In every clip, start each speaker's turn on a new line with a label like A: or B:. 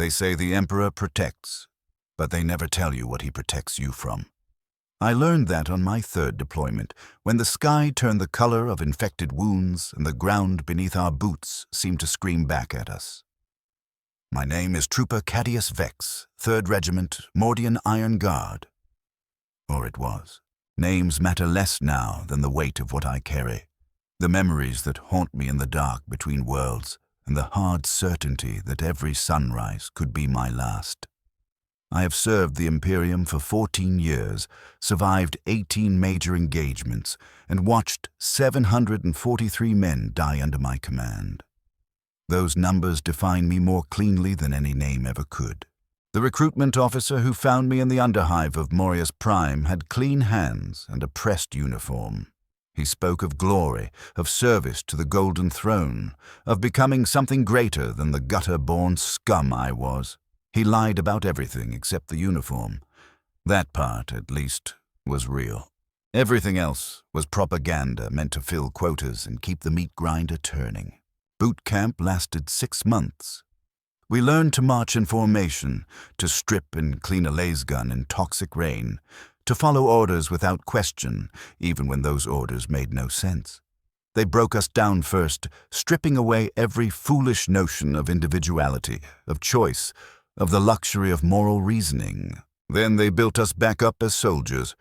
A: They say the Emperor protects, but they never tell you what he protects you from. I learned that on my third deployment, when the sky turned the color of infected wounds and the ground beneath our boots seemed to scream back at us. My name is Trooper Cadius Vex, 3rd Regiment, Mordian Iron Guard. Or it was. Names matter less now than the weight of what I carry, the memories that haunt me in the dark between worlds, and the hard certainty that every sunrise could be my last. I have served the Imperium for 14 years, survived 18 major engagements, and watched 743 men die under my command. Those numbers define me more cleanly than any name ever could. The recruitment officer who found me in the underhive of Morius Prime had clean hands and a pressed uniform. He spoke of glory, of service to the Golden Throne, of becoming something greater than the gutter-born scum I was. He lied about everything except the uniform. That part, at least, was real. Everything else was propaganda meant to fill quotas and keep the meat grinder turning. Boot camp lasted 6 months. We learned to march in formation, to strip and clean a lasgun in toxic rain, to follow orders without question, even when those orders made no sense. They broke us down first, stripping away every foolish notion of individuality, of choice, of the luxury of moral reasoning. Then they built us back up as soldiers,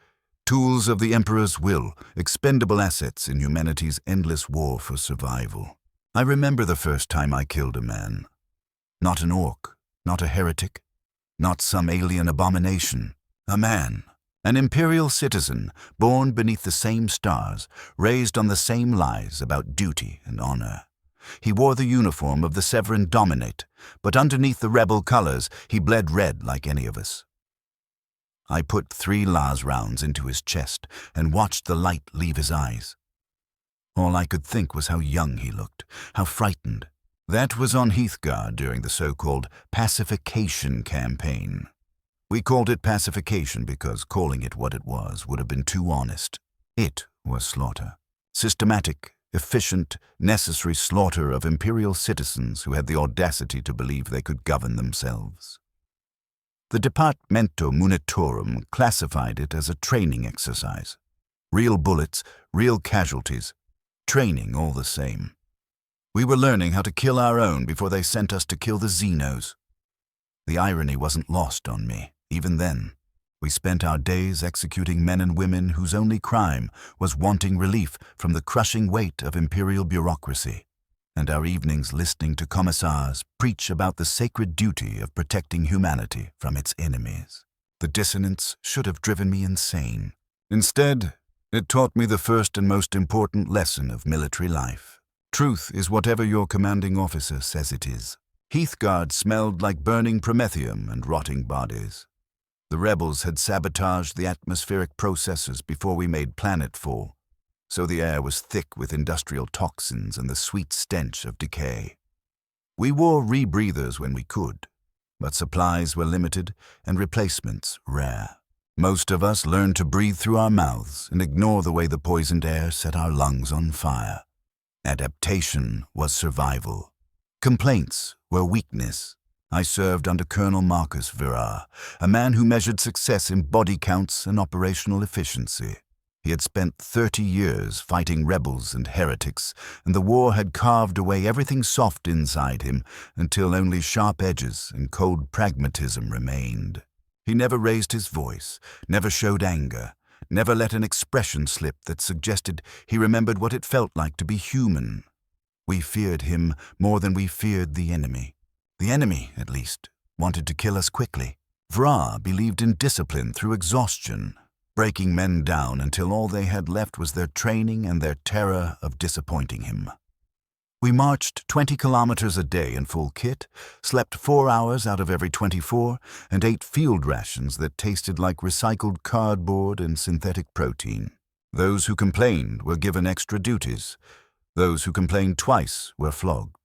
A: tools of the Emperor's will, expendable assets in humanity's endless war for survival. I remember the first time I killed a man. Not an orc, not a heretic, not some alien abomination. A man, an Imperial citizen, born beneath the same stars, raised on the same lies about duty and honor. He wore the uniform of the Severan Dominate, but underneath the rebel colors, he bled red like any of us. I put 3 las rounds into his chest and watched the light leave his eyes. All I could think was how young he looked, how frightened. That was on Heathguard during the so-called pacification campaign. We called it pacification because calling it what it was would have been too honest. It was slaughter. Systematic, efficient, necessary slaughter of Imperial citizens who had the audacity to believe they could govern themselves. The Departamento Munitorum classified it as a training exercise. Real bullets, real casualties, training all the same. We were learning how to kill our own before they sent us to kill the Xenos. The irony wasn't lost on me, even then. We spent our days executing men and women whose only crime was wanting relief from the crushing weight of Imperial bureaucracy, and our evenings listening to commissars preach about the sacred duty of protecting humanity from its enemies. The dissonance should have driven me insane. Instead, it taught me the first and most important lesson of military life. Truth is whatever your commanding officer says it is. Heathguard smelled like burning promethium and rotting bodies. The rebels had sabotaged the atmospheric processes before we made planetfall, so the air was thick with industrial toxins and the sweet stench of decay. We wore rebreathers when we could, but supplies were limited and replacements rare. Most of us learned to breathe through our mouths and ignore the way the poisoned air set our lungs on fire. Adaptation was survival. Complaints were weakness. I served under Colonel Marcus Virar, a man who measured success in body counts and operational efficiency. He had spent 30 years fighting rebels and heretics, and the war had carved away everything soft inside him until only sharp edges and cold pragmatism remained. He never raised his voice, never showed anger, never let an expression slip that suggested he remembered what it felt like to be human. We feared him more than we feared the enemy. The enemy, at least, wanted to kill us quickly. Vra believed in discipline through exhaustion, breaking men down until all they had left was their training and their terror of disappointing him. We marched 20 kilometers a day in full kit, slept 4 hours out of every 24, and ate field rations that tasted like recycled cardboard and synthetic protein. Those who complained were given extra duties. Those who complained twice were flogged.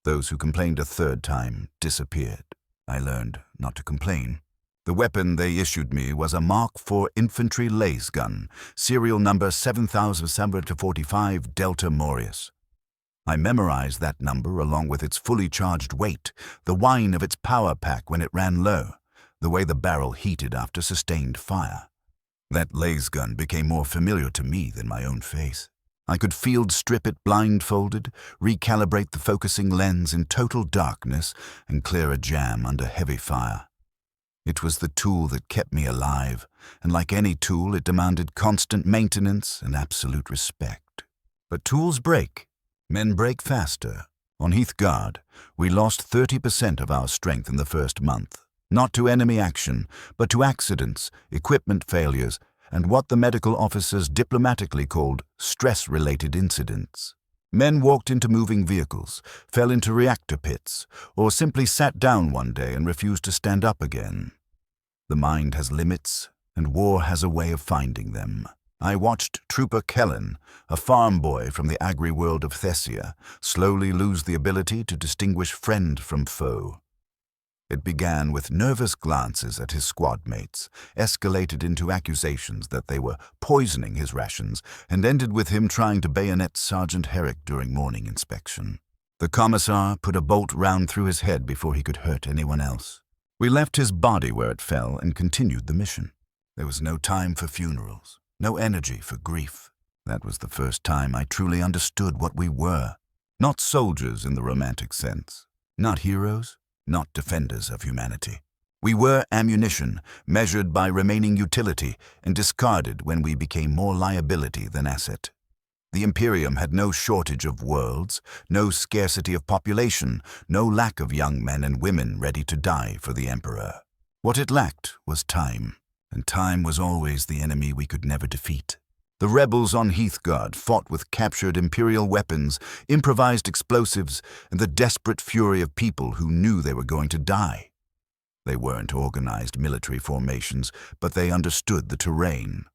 A: Those who complained a third time disappeared. I learned not to complain. The weapon they issued me was a Mark IV infantry lasgun, serial number 7745 Delta Morius. I memorized that number along with its fully charged weight, the whine of its power pack when it ran low, the way the barrel heated after sustained fire. That laser gun became more familiar to me than my own face. I could field strip it blindfolded, recalibrate the focusing lens in total darkness, and clear a jam under heavy fire. It was the tool that kept me alive, and like any tool, it demanded constant maintenance and absolute respect. But tools break. Men break faster. On Heathguard, we lost 30% of our strength in the first month, not to enemy action, but to accidents, equipment failures, and what the medical officers diplomatically called stress-related incidents. Men walked into moving vehicles, fell into reactor pits, or simply sat down one day and refused to stand up again. The mind has limits, and war has a way of finding them. I watched Trooper Kellen, a farm boy from the agri-world of Thessia, slowly lose the ability to distinguish friend from foe. It began with nervous glances at his squad mates, escalated into accusations that they were poisoning his rations, and ended with him trying to bayonet Sergeant Herrick during morning inspection. The commissar put a bolt round through his head before he could hurt anyone else. We left his body where it fell and continued the mission. There was no time for funerals, no energy for grief. That was the first time I truly understood what we were. Not soldiers in the romantic sense, not heroes, not defenders of humanity. We were ammunition, measured by remaining utility and discarded when we became more liability than asset. The Imperium had no shortage of worlds, no scarcity of population, no lack of young men and women ready to die for the Emperor. What it lacked was time, and time was always the enemy we could never defeat. The rebels on Heathguard fought with captured Imperial weapons, improvised explosives, and the desperate fury of people who knew they were going to die. They weren't organized military formations, but they understood the terrain.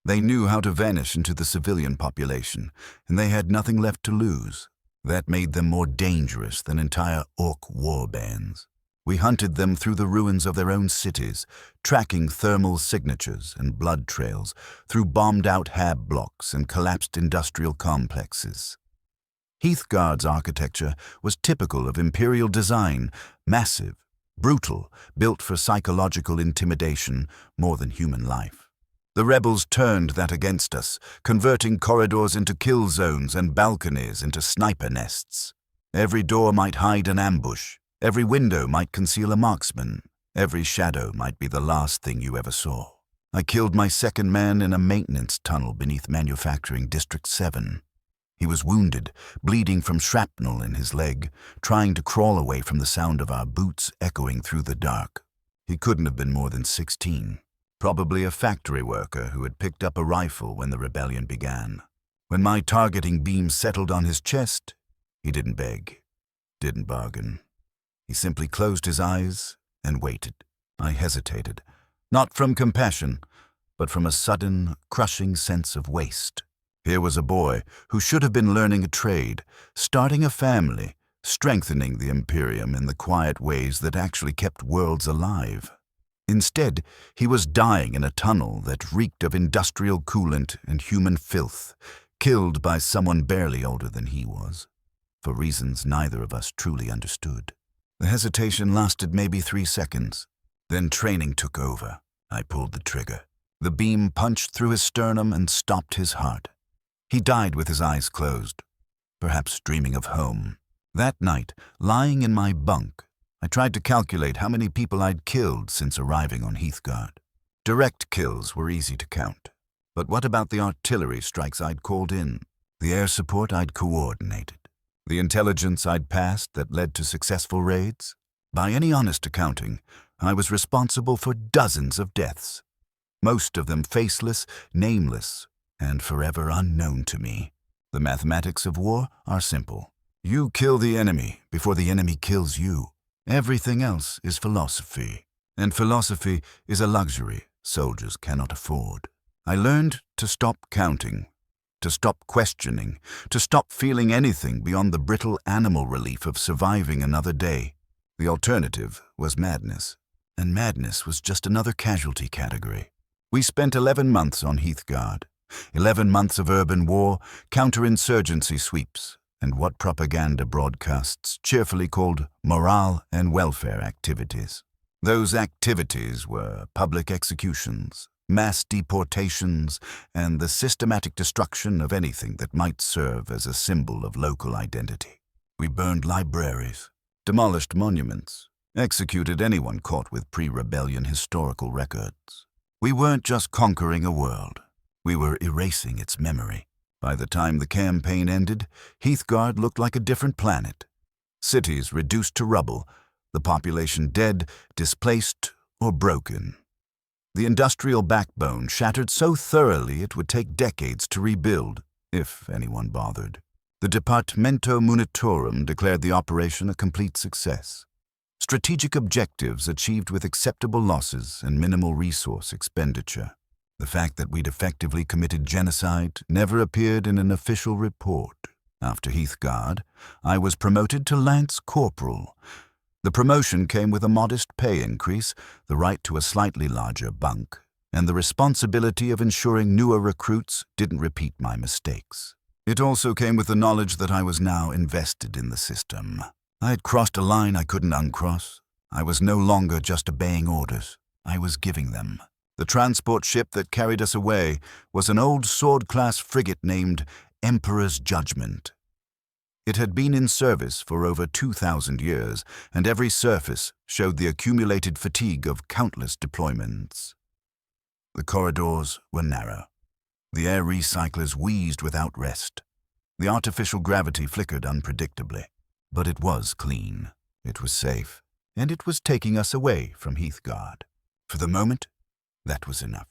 A: They knew how to vanish into the civilian population, and they had nothing left to lose. That made them more dangerous than entire orc war bands. We hunted them through the ruins of their own cities, tracking thermal signatures and blood trails through bombed-out hab blocks and collapsed industrial complexes. Heathguard's architecture was typical of Imperial design, massive, brutal, built for psychological intimidation more than human life. The rebels turned that against us, converting corridors into kill zones and balconies into sniper nests. Every door might hide an ambush. Every window might conceal a marksman. Every shadow might be the last thing you ever saw. I killed my second man in a maintenance tunnel beneath Manufacturing District 7. He was wounded, bleeding from shrapnel in his leg, trying to crawl away from the sound of our boots echoing through the dark. He couldn't have been more than 16. Probably a factory worker who had picked up a rifle when the rebellion began. When my targeting beam settled on his chest, he didn't beg, didn't bargain. He simply closed his eyes and waited. I hesitated, not from compassion, but from a sudden, crushing sense of waste. Here was a boy who should have been learning a trade, starting a family, strengthening the Imperium in the quiet ways that actually kept worlds alive. Instead, he was dying in a tunnel that reeked of industrial coolant and human filth, killed by someone barely older than he was, for reasons neither of us truly understood. The hesitation lasted maybe 3 seconds. Then training took over. I pulled the trigger. The beam punched through his sternum and stopped his heart. He died with his eyes closed, perhaps dreaming of home. That night, lying in my bunk, I tried to calculate how many people I'd killed since arriving on Heathguard. Direct kills were easy to count. But what about the artillery strikes I'd called in, the air support I'd coordinated? The intelligence I'd passed that led to successful raids? By any honest accounting, I was responsible for dozens of deaths. Most of them faceless, nameless, and forever unknown to me. The mathematics of war are simple. You kill the enemy before the enemy kills you. Everything else is philosophy. And philosophy is a luxury soldiers cannot afford. I learned to stop counting, to stop questioning, to stop feeling anything beyond the brittle animal relief of surviving another day. The alternative was madness, and madness was just another casualty category. We spent 11 months on Heathguard, 11 months of urban war, counterinsurgency sweeps, and what propaganda broadcasts cheerfully called morale and welfare activities. Those activities were public executions, mass deportations, and the systematic destruction of anything that might serve as a symbol of local identity. We burned libraries, demolished monuments, executed anyone caught with pre-rebellion historical records. We weren't just conquering a world, we were erasing its memory. By the time the campaign ended, Heathguard looked like a different planet. Cities reduced to rubble, the population dead, displaced, or broken. The industrial backbone shattered so thoroughly it would take decades to rebuild, if anyone bothered. The Departamento Munitorum declared the operation a complete success. Strategic objectives achieved with acceptable losses and minimal resource expenditure. The fact that we'd effectively committed genocide never appeared in an official report. After Heathguard, I was promoted to Lance Corporal. The promotion came with a modest pay increase, the right to a slightly larger bunk, and the responsibility of ensuring newer recruits didn't repeat my mistakes. It also came with the knowledge that I was now invested in the system. I had crossed a line I couldn't uncross. I was no longer just obeying orders. I was giving them. The transport ship that carried us away was an old sword-class frigate named Emperor's Judgment. It had been in service for over 2,000 years, and every surface showed the accumulated fatigue of countless deployments. The corridors were narrow. The air recyclers wheezed without rest. The artificial gravity flickered unpredictably. But it was clean, it was safe, and it was taking us away from Heathguard. For the moment, that was enough.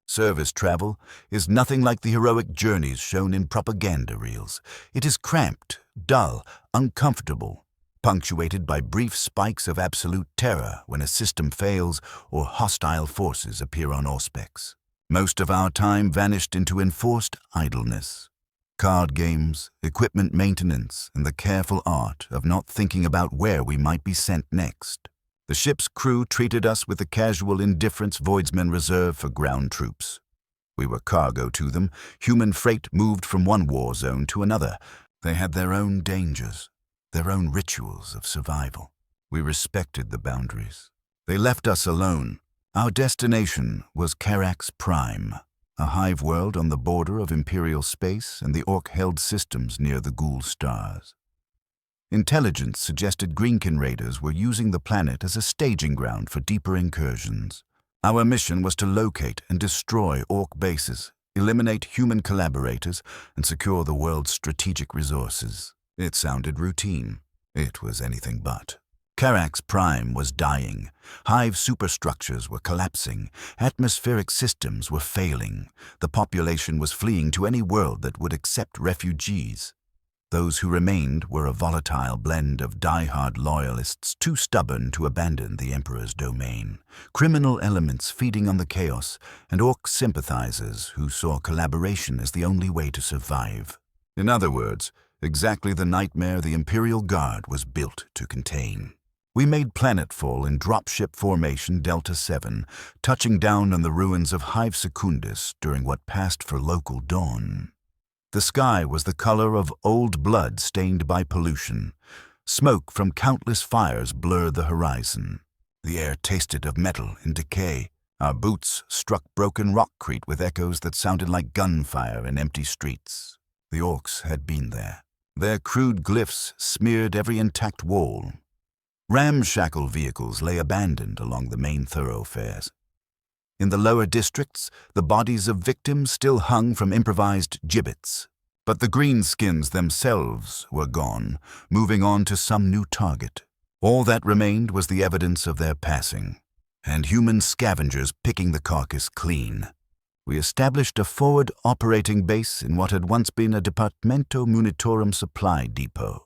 A: Service travel is nothing like the heroic journeys shown in propaganda reels. It is cramped, dull, uncomfortable, punctuated by brief spikes of absolute terror when a system fails or hostile forces appear on auspex. Most of our time vanished into enforced idleness. Card games, equipment maintenance, and the careful art of not thinking about where we might be sent next. The ship's crew treated us with the casual indifference voidsmen reserve for ground troops. We were cargo to them. Human freight moved from one war zone to another. They had their own dangers, their own rituals of survival. We respected the boundaries. They left us alone. Our destination was Carax Prime, a hive world on the border of Imperial space and the Orc-held systems near the Ghoul stars. Intelligence suggested Greenkin raiders were using the planet as a staging ground for deeper incursions. Our mission was to locate and destroy Orc bases, eliminate human collaborators, and secure the world's strategic resources. It sounded routine. It was anything but. Carax Prime was dying. Hive superstructures were collapsing. Atmospheric systems were failing. The population was fleeing to any world that would accept refugees. Those who remained were a volatile blend of die-hard loyalists too stubborn to abandon the Emperor's domain, criminal elements feeding on the chaos, and Orc sympathizers who saw collaboration as the only way to survive. In other words, exactly the nightmare the Imperial Guard was built to contain. We made planetfall in dropship formation Delta 7, touching down on the ruins of Hive Secundus during what passed for local dawn. The sky was the color of old blood stained by pollution. Smoke from countless fires blurred the horizon. The air tasted of metal and decay. Our boots struck broken rockcrete with echoes that sounded like gunfire in empty streets. The Orcs had been there. Their crude glyphs smeared every intact wall. Ramshackle vehicles lay abandoned along the main thoroughfares. In the lower districts, the bodies of victims still hung from improvised gibbets. But the greenskins themselves were gone, moving on to some new target. All that remained was the evidence of their passing, and human scavengers picking the carcass clean. We established a forward operating base in what had once been a Departamento Munitorum supply depot.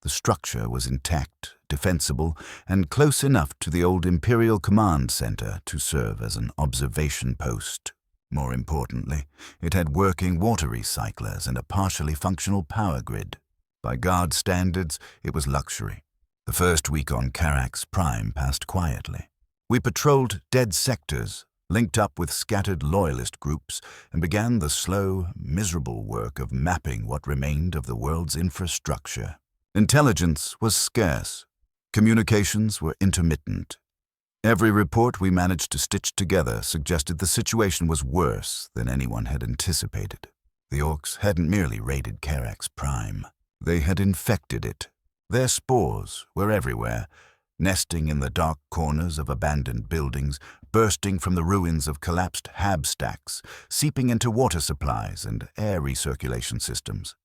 A: The structure was intact, defensible, and close enough to the old Imperial Command Center to serve as an observation post. More importantly, it had working water recyclers and a partially functional power grid. By Guard standards, it was luxury. The first week on Carax Prime passed quietly. We patrolled dead sectors, linked up with scattered loyalist groups, and began the slow, miserable work of mapping what remained of the world's infrastructure. Intelligence was scarce. Communications were intermittent. Every report we managed to stitch together suggested the situation was worse than anyone had anticipated. The Orcs hadn't merely raided Carax Prime. They had infected it. Their spores were everywhere, nesting in the dark corners of abandoned buildings, bursting from the ruins of collapsed hab stacks, seeping into water supplies and air recirculation systems.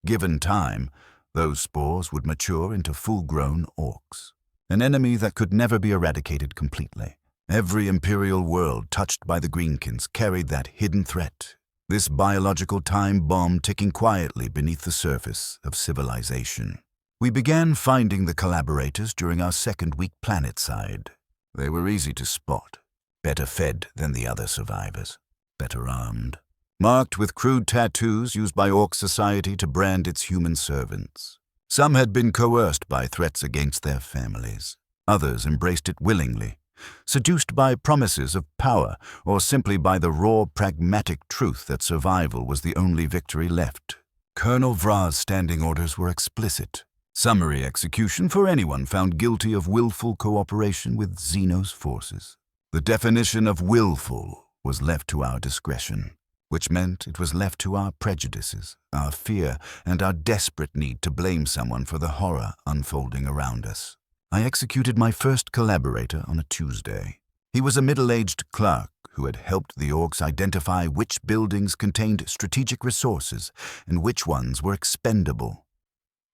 A: Given time, those spores would mature into full-grown Orcs. An enemy that could never be eradicated completely. Every Imperial world touched by the Greenkins carried that hidden threat, this biological time bomb ticking quietly beneath the surface of civilization. We began finding the collaborators during our second week planetside. They were easy to spot, better fed than the other survivors, better armed, marked with crude tattoos used by Orc society to brand its human servants. Some had been coerced by threats against their families. Others embraced it willingly, seduced by promises of power or simply by the raw, pragmatic truth that survival was the only victory left. Colonel Vra's standing orders were explicit. Summary execution for anyone found guilty of willful cooperation with Xenos forces. The definition of willful was left to our discretion, which meant it was left to our prejudices, our fear, and our desperate need to blame someone for the horror unfolding around us. I executed my first collaborator on a Tuesday. He was a middle-aged clerk who had helped the Orcs identify which buildings contained strategic resources and which ones were expendable.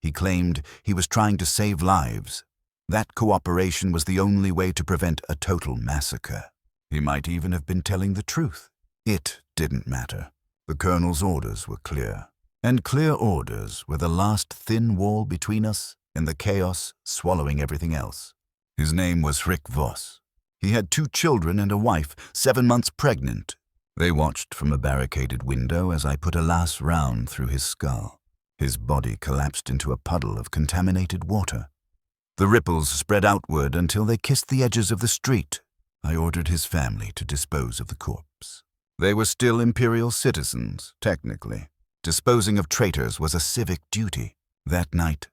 A: He claimed he was trying to save lives. That cooperation was the only way to prevent a total massacre. He might even have been telling the truth. It didn't matter. The Colonel's orders were clear. And clear orders were the last thin wall between us and the chaos swallowing everything else. His name was Rick Voss. He had 2 children and a wife, 7 months pregnant. They watched from a barricaded window as I put a last round through his skull. His body collapsed into a puddle of contaminated water. The ripples spread outward until they kissed the edges of the street. I ordered his family to dispose of the corpse. They were still Imperial citizens, technically. Disposing of traitors was a civic duty. That night,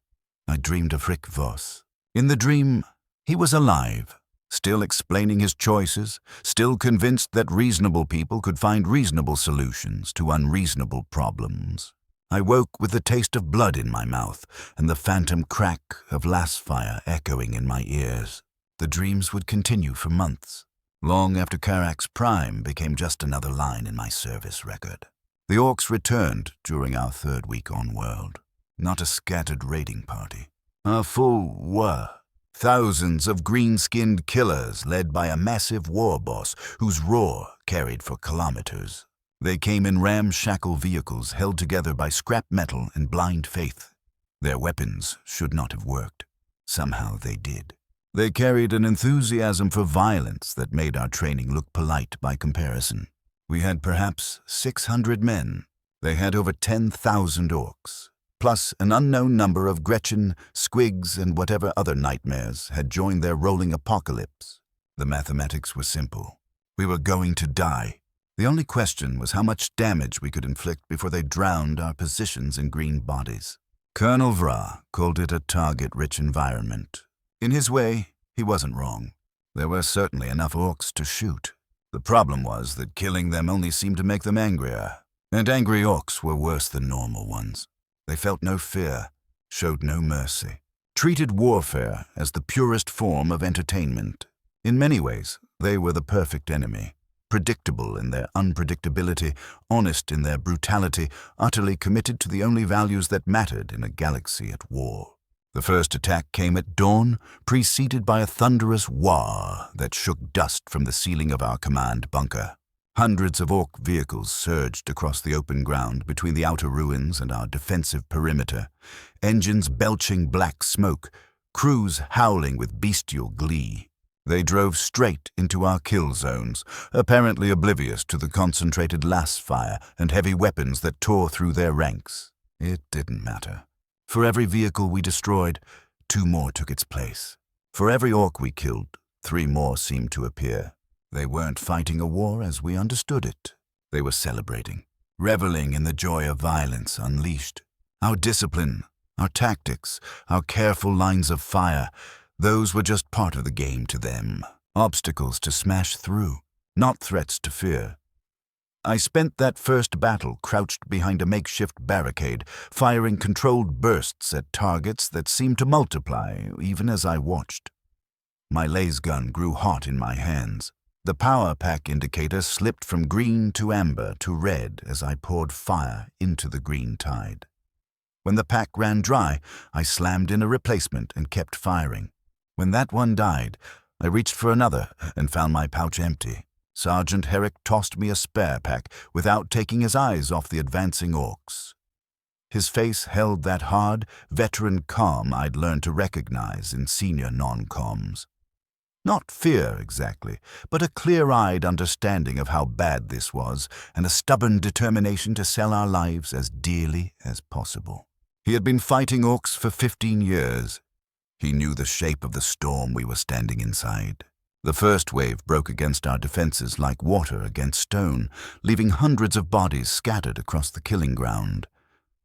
A: I dreamed of Rick Voss. In the dream, he was alive, still explaining his choices, still convinced that reasonable people could find reasonable solutions to unreasonable problems. I woke with the taste of blood in my mouth and the phantom crack of lass fire echoing in my ears. The dreams would continue for months, long after Carax Prime became just another line in my service record. The Orcs returned during our 3rd week on world. Not a scattered raiding party. A full war. Thousands of green-skinned killers led by a massive war boss whose roar carried for kilometers. They came in ramshackle vehicles held together by scrap metal and blind faith. Their weapons should not have worked. Somehow they did. They carried an enthusiasm for violence that made our training look polite by comparison. We had perhaps 600 men. They had over 10,000 Orcs, plus an unknown number of Gretchen, Squigs, and whatever other nightmares had joined their rolling apocalypse. The mathematics were simple. We were going to die. The only question was how much damage we could inflict before they drowned our positions in green bodies. Colonel Vra called it a target-rich environment. In his way, he wasn't wrong. There were certainly enough Orcs to shoot. The problem was that killing them only seemed to make them angrier. And angry Orcs were worse than normal ones. They felt no fear, showed no mercy, treated warfare as the purest form of entertainment. In many ways, they were the perfect enemy. Predictable in their unpredictability, honest in their brutality, utterly committed to the only values that mattered in a galaxy at war. The first attack came at dawn, preceded by a thunderous wah that shook dust from the ceiling of our command bunker. Hundreds of Orc vehicles surged across the open ground between the outer ruins and our defensive perimeter, engines belching black smoke, crews howling with bestial glee. They drove straight into our kill zones, apparently oblivious to the concentrated lass fire and heavy weapons that tore through their ranks. It didn't matter. For every vehicle we destroyed, 2 more took its place. For every Orc we killed, 3 more seemed to appear. They weren't fighting a war as we understood it. They were celebrating, reveling in the joy of violence unleashed. Our discipline, our tactics, our careful lines of fire, those were just part of the game to them. Obstacles to smash through, not threats to fear. I spent that first battle crouched behind a makeshift barricade, firing controlled bursts at targets that seemed to multiply even as I watched. My laser gun grew hot in my hands. The power pack indicator slipped from green to amber to red as I poured fire into the green tide. When the pack ran dry, I slammed in a replacement and kept firing. When that one died, I reached for another and found my pouch empty. Sergeant Herrick tossed me a spare pack without taking his eyes off the advancing orcs. His face held that hard, veteran calm I'd learned to recognize in senior non-coms. Not fear, exactly, but a clear-eyed understanding of how bad this was and a stubborn determination to sell our lives as dearly as possible. He had been fighting orcs for 15 years. He knew the shape of the storm we were standing inside. The first wave broke against our defenses like water against stone, leaving hundreds of bodies scattered across the killing ground.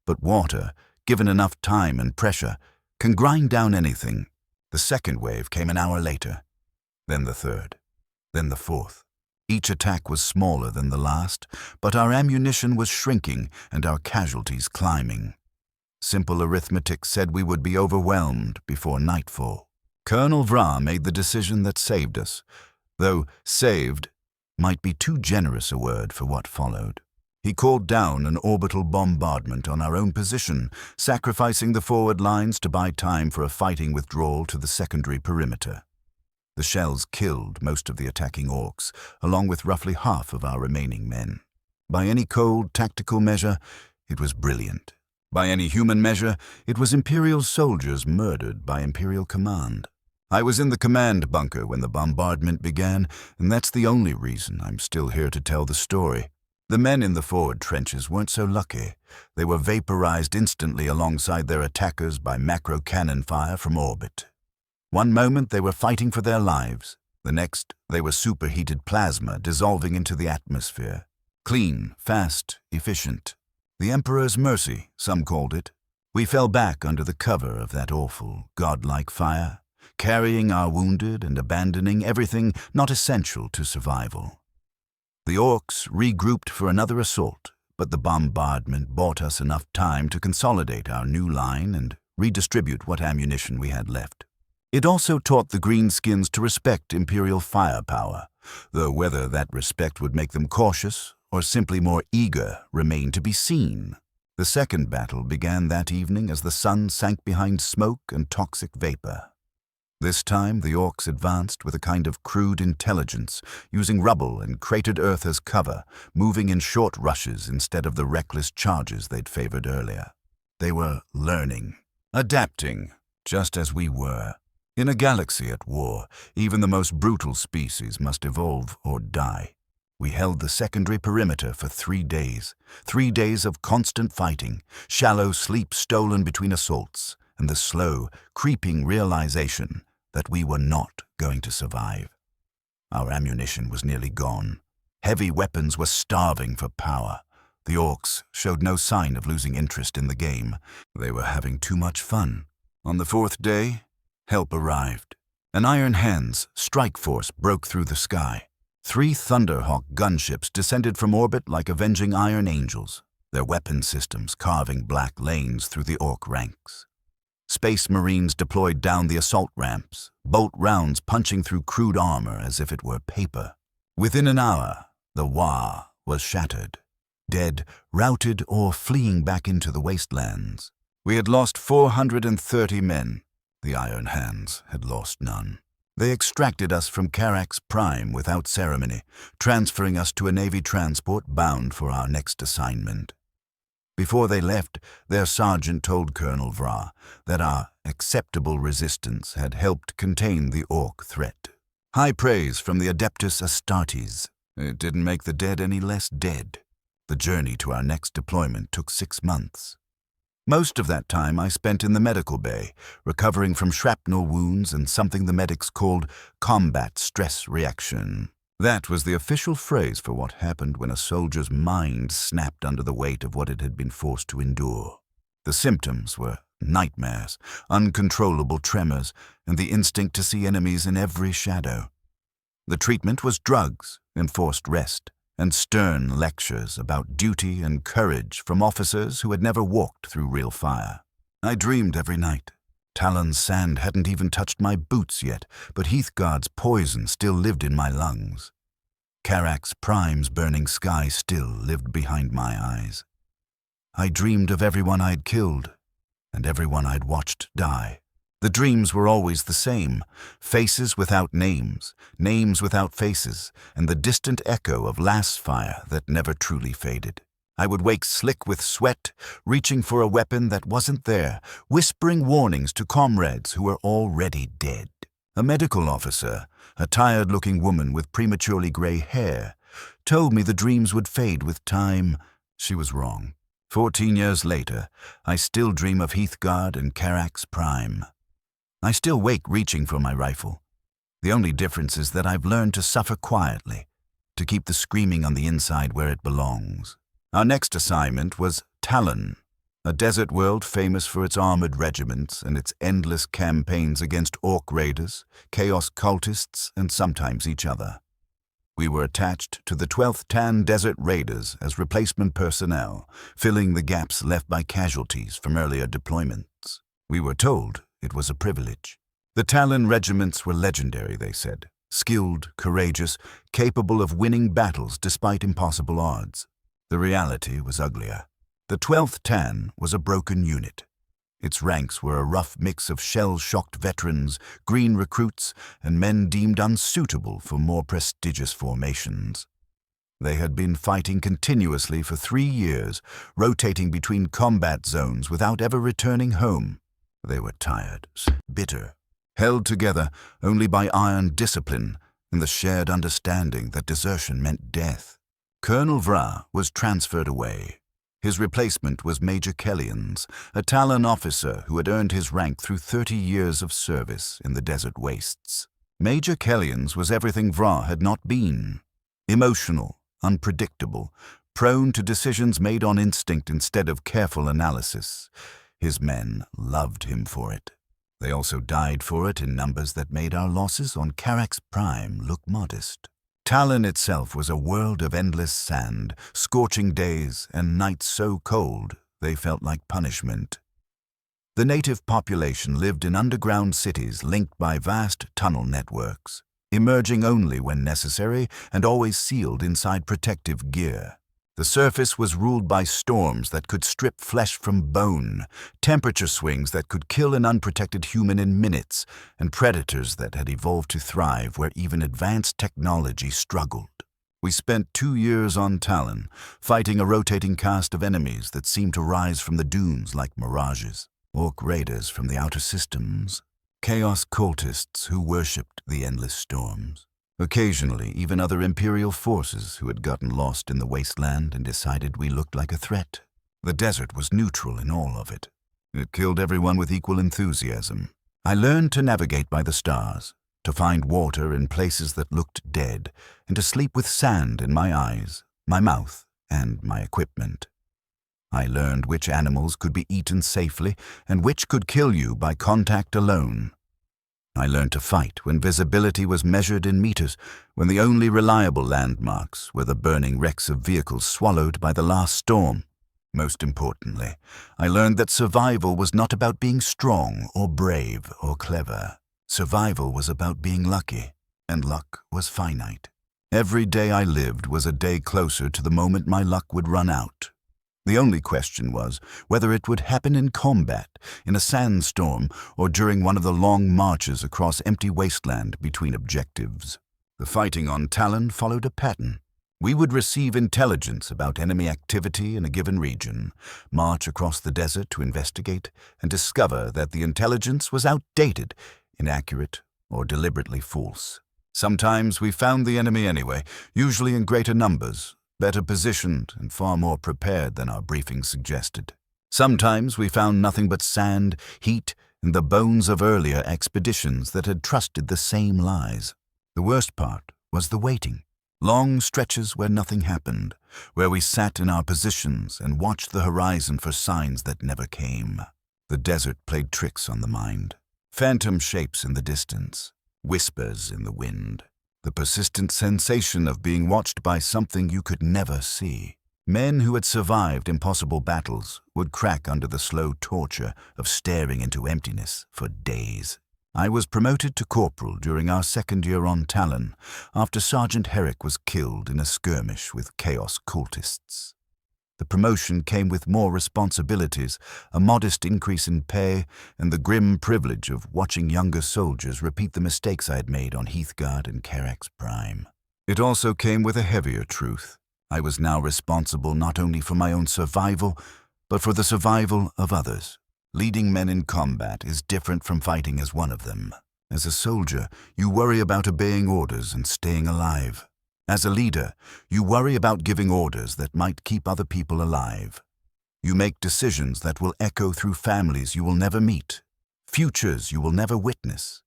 A: But water, given enough time and pressure, can grind down anything. The second wave came an hour later. Then the third. Then the fourth. Each attack was smaller than the last, but our ammunition was shrinking and our casualties climbing. Simple arithmetic said we would be overwhelmed before nightfall. Colonel Vra made the decision that saved us, though saved might be too generous a word for what followed. He called down an orbital bombardment on our own position, sacrificing the forward lines to buy time for a fighting withdrawal to the secondary perimeter. The shells killed most of the attacking orcs, along with roughly half of our remaining men. By any cold, tactical measure, it was brilliant. By any human measure, it was Imperial soldiers murdered by Imperial command. I was in the command bunker when the bombardment began, and that's the only reason I'm still here to tell the story. The men in the forward trenches weren't so lucky. They were vaporized instantly alongside their attackers by macro cannon fire from orbit. One moment they were fighting for their lives. The next, they were superheated plasma dissolving into the atmosphere. Clean, fast, efficient. The Emperor's mercy, some called it. We fell back under the cover of that awful, godlike fire, carrying our wounded and abandoning everything not essential to survival. The orcs regrouped for another assault, but the bombardment bought us enough time to consolidate our new line and redistribute what ammunition we had left. It also taught the greenskins to respect Imperial firepower, though whether that respect would make them cautious or simply more eager remained to be seen. The second battle began that evening as the sun sank behind smoke and toxic vapor. This time the orcs advanced with a kind of crude intelligence, using rubble and cratered earth as cover, moving in short rushes instead of the reckless charges they'd favored earlier. They were learning, adapting, just as we were. In a galaxy at war, even the most brutal species must evolve or die. We held the secondary perimeter for 3 days. 3 days of constant fighting, shallow sleep stolen between assaults, and the slow, creeping realization that we were not going to survive. Our ammunition was nearly gone. Heavy weapons were starving for power. The orcs showed no sign of losing interest in the game. They were having too much fun. On the 4th day, help arrived. An Iron Hands strike force broke through the sky. 3 Thunderhawk gunships descended from orbit like avenging iron angels, their weapon systems carving black lanes through the orc ranks. Space Marines deployed down the assault ramps, bolt rounds punching through crude armor as if it were paper. Within an hour, the Wa was shattered, dead, routed, or fleeing back into the wastelands. We had lost 430 men. The Iron Hands had lost none. They extracted us from Carax Prime without ceremony, transferring us to a Navy transport bound for our next assignment. Before they left, their sergeant told Colonel Vra that our acceptable resistance had helped contain the orc threat. High praise from the Adeptus Astartes. It didn't make the dead any less dead. The journey to our next deployment took 6 months. Most of that time I spent in the medical bay, recovering from shrapnel wounds and something the medics called combat stress reaction. That was the official phrase for what happened when a soldier's mind snapped under the weight of what it had been forced to endure. The symptoms were nightmares, uncontrollable tremors, and the instinct to see enemies in every shadow. The treatment was drugs, enforced rest, and stern lectures about duty and courage from officers who had never walked through real fire. I dreamed every night. Talon's sand hadn't even touched my boots yet, but Heathguard's poison still lived in my lungs. Karak's Prime's burning sky still lived behind my eyes. I dreamed of everyone I'd killed, and everyone I'd watched die. The dreams were always the same, faces without names, names without faces, and the distant echo of last fire that never truly faded. I would wake slick with sweat, reaching for a weapon that wasn't there, whispering warnings to comrades who were already dead. A medical officer, a tired-looking woman with prematurely gray hair, told me the dreams would fade with time. She was wrong. 14 years later, I still dream of Heathguard and Karak's Prime. I still wake reaching for my rifle. The only difference is that I've learned to suffer quietly, to keep the screaming on the inside where it belongs. Our next assignment was Talon, a desert world famous for its armored regiments and its endless campaigns against orc raiders, chaos cultists, and sometimes each other. We were attached to the 12th Tan Desert Raiders as replacement personnel, filling the gaps left by casualties from earlier deployments. We were told it was a privilege. The Talon regiments were legendary, they said, skilled, courageous, capable of winning battles despite impossible odds. The reality was uglier. The 12th Tan was a broken unit. Its ranks were a rough mix of shell-shocked veterans, green recruits, and men deemed unsuitable for more prestigious formations. They had been fighting continuously for 3 years, rotating between combat zones without ever returning home. They were tired, bitter, held together only by iron discipline and the shared understanding that desertion meant death. Colonel Vra was transferred away. His replacement was Major Kellians, a Talon officer who had earned his rank through 30 years of service in the desert wastes. Major Kellians was everything Vra had not been. Emotional, unpredictable, prone to decisions made on instinct instead of careful analysis. His men loved him for it. They also died for it in numbers that made our losses on Karak's Prime look modest. Talon itself was a world of endless sand, scorching days, and nights so cold they felt like punishment. The native population lived in underground cities linked by vast tunnel networks, emerging only when necessary and always sealed inside protective gear. The surface was ruled by storms that could strip flesh from bone, temperature swings that could kill an unprotected human in minutes, and predators that had evolved to thrive where even advanced technology struggled. We spent 2 years on Talon, fighting a rotating cast of enemies that seemed to rise from the dunes like mirages. Orc raiders from the outer systems, chaos cultists who worshipped the endless storms. Occasionally, even other Imperial forces who had gotten lost in the wasteland and decided we looked like a threat. The desert was neutral in all of it. It killed everyone with equal enthusiasm. I learned to navigate by the stars, to find water in places that looked dead, and to sleep with sand in my eyes, my mouth, and my equipment. I learned which animals could be eaten safely and which could kill you by contact alone. I learned to fight when visibility was measured in meters, when the only reliable landmarks were the burning wrecks of vehicles swallowed by the last storm. Most importantly, I learned that survival was not about being strong or brave or clever. Survival was about being lucky, and luck was finite. Every day I lived was a day closer to the moment my luck would run out. The only question was whether it would happen in combat, in a sandstorm, or during one of the long marches across empty wasteland between objectives. The fighting on Talon followed a pattern. We would receive intelligence about enemy activity in a given region, march across the desert to investigate, and discover that the intelligence was outdated, inaccurate, or deliberately false. Sometimes we found the enemy anyway, usually in greater numbers, better positioned and far more prepared than our briefing suggested. Sometimes we found nothing but sand, heat, and the bones of earlier expeditions that had trusted the same lies. The worst part was the waiting. Long stretches where nothing happened, where we sat in our positions and watched the horizon for signs that never came. The desert played tricks on the mind. Phantom shapes in the distance, whispers in the wind, the persistent sensation of being watched by something you could never see. Men who had survived impossible battles would crack under the slow torture of staring into emptiness for days. I was promoted to corporal during our second year on Talon, after Sergeant Herrick was killed in a skirmish with Chaos cultists. The promotion came with more responsibilities, a modest increase in pay, and the grim privilege of watching younger soldiers repeat the mistakes I had made on Heathguard and Carax Prime. It also came with a heavier truth. I was now responsible not only for my own survival, but for the survival of others. Leading men in combat is different from fighting as one of them. As a soldier, you worry about obeying orders and staying alive. As a leader, you worry about giving orders that might keep other people alive. You make decisions that will echo through families you will never meet, futures you will never witness,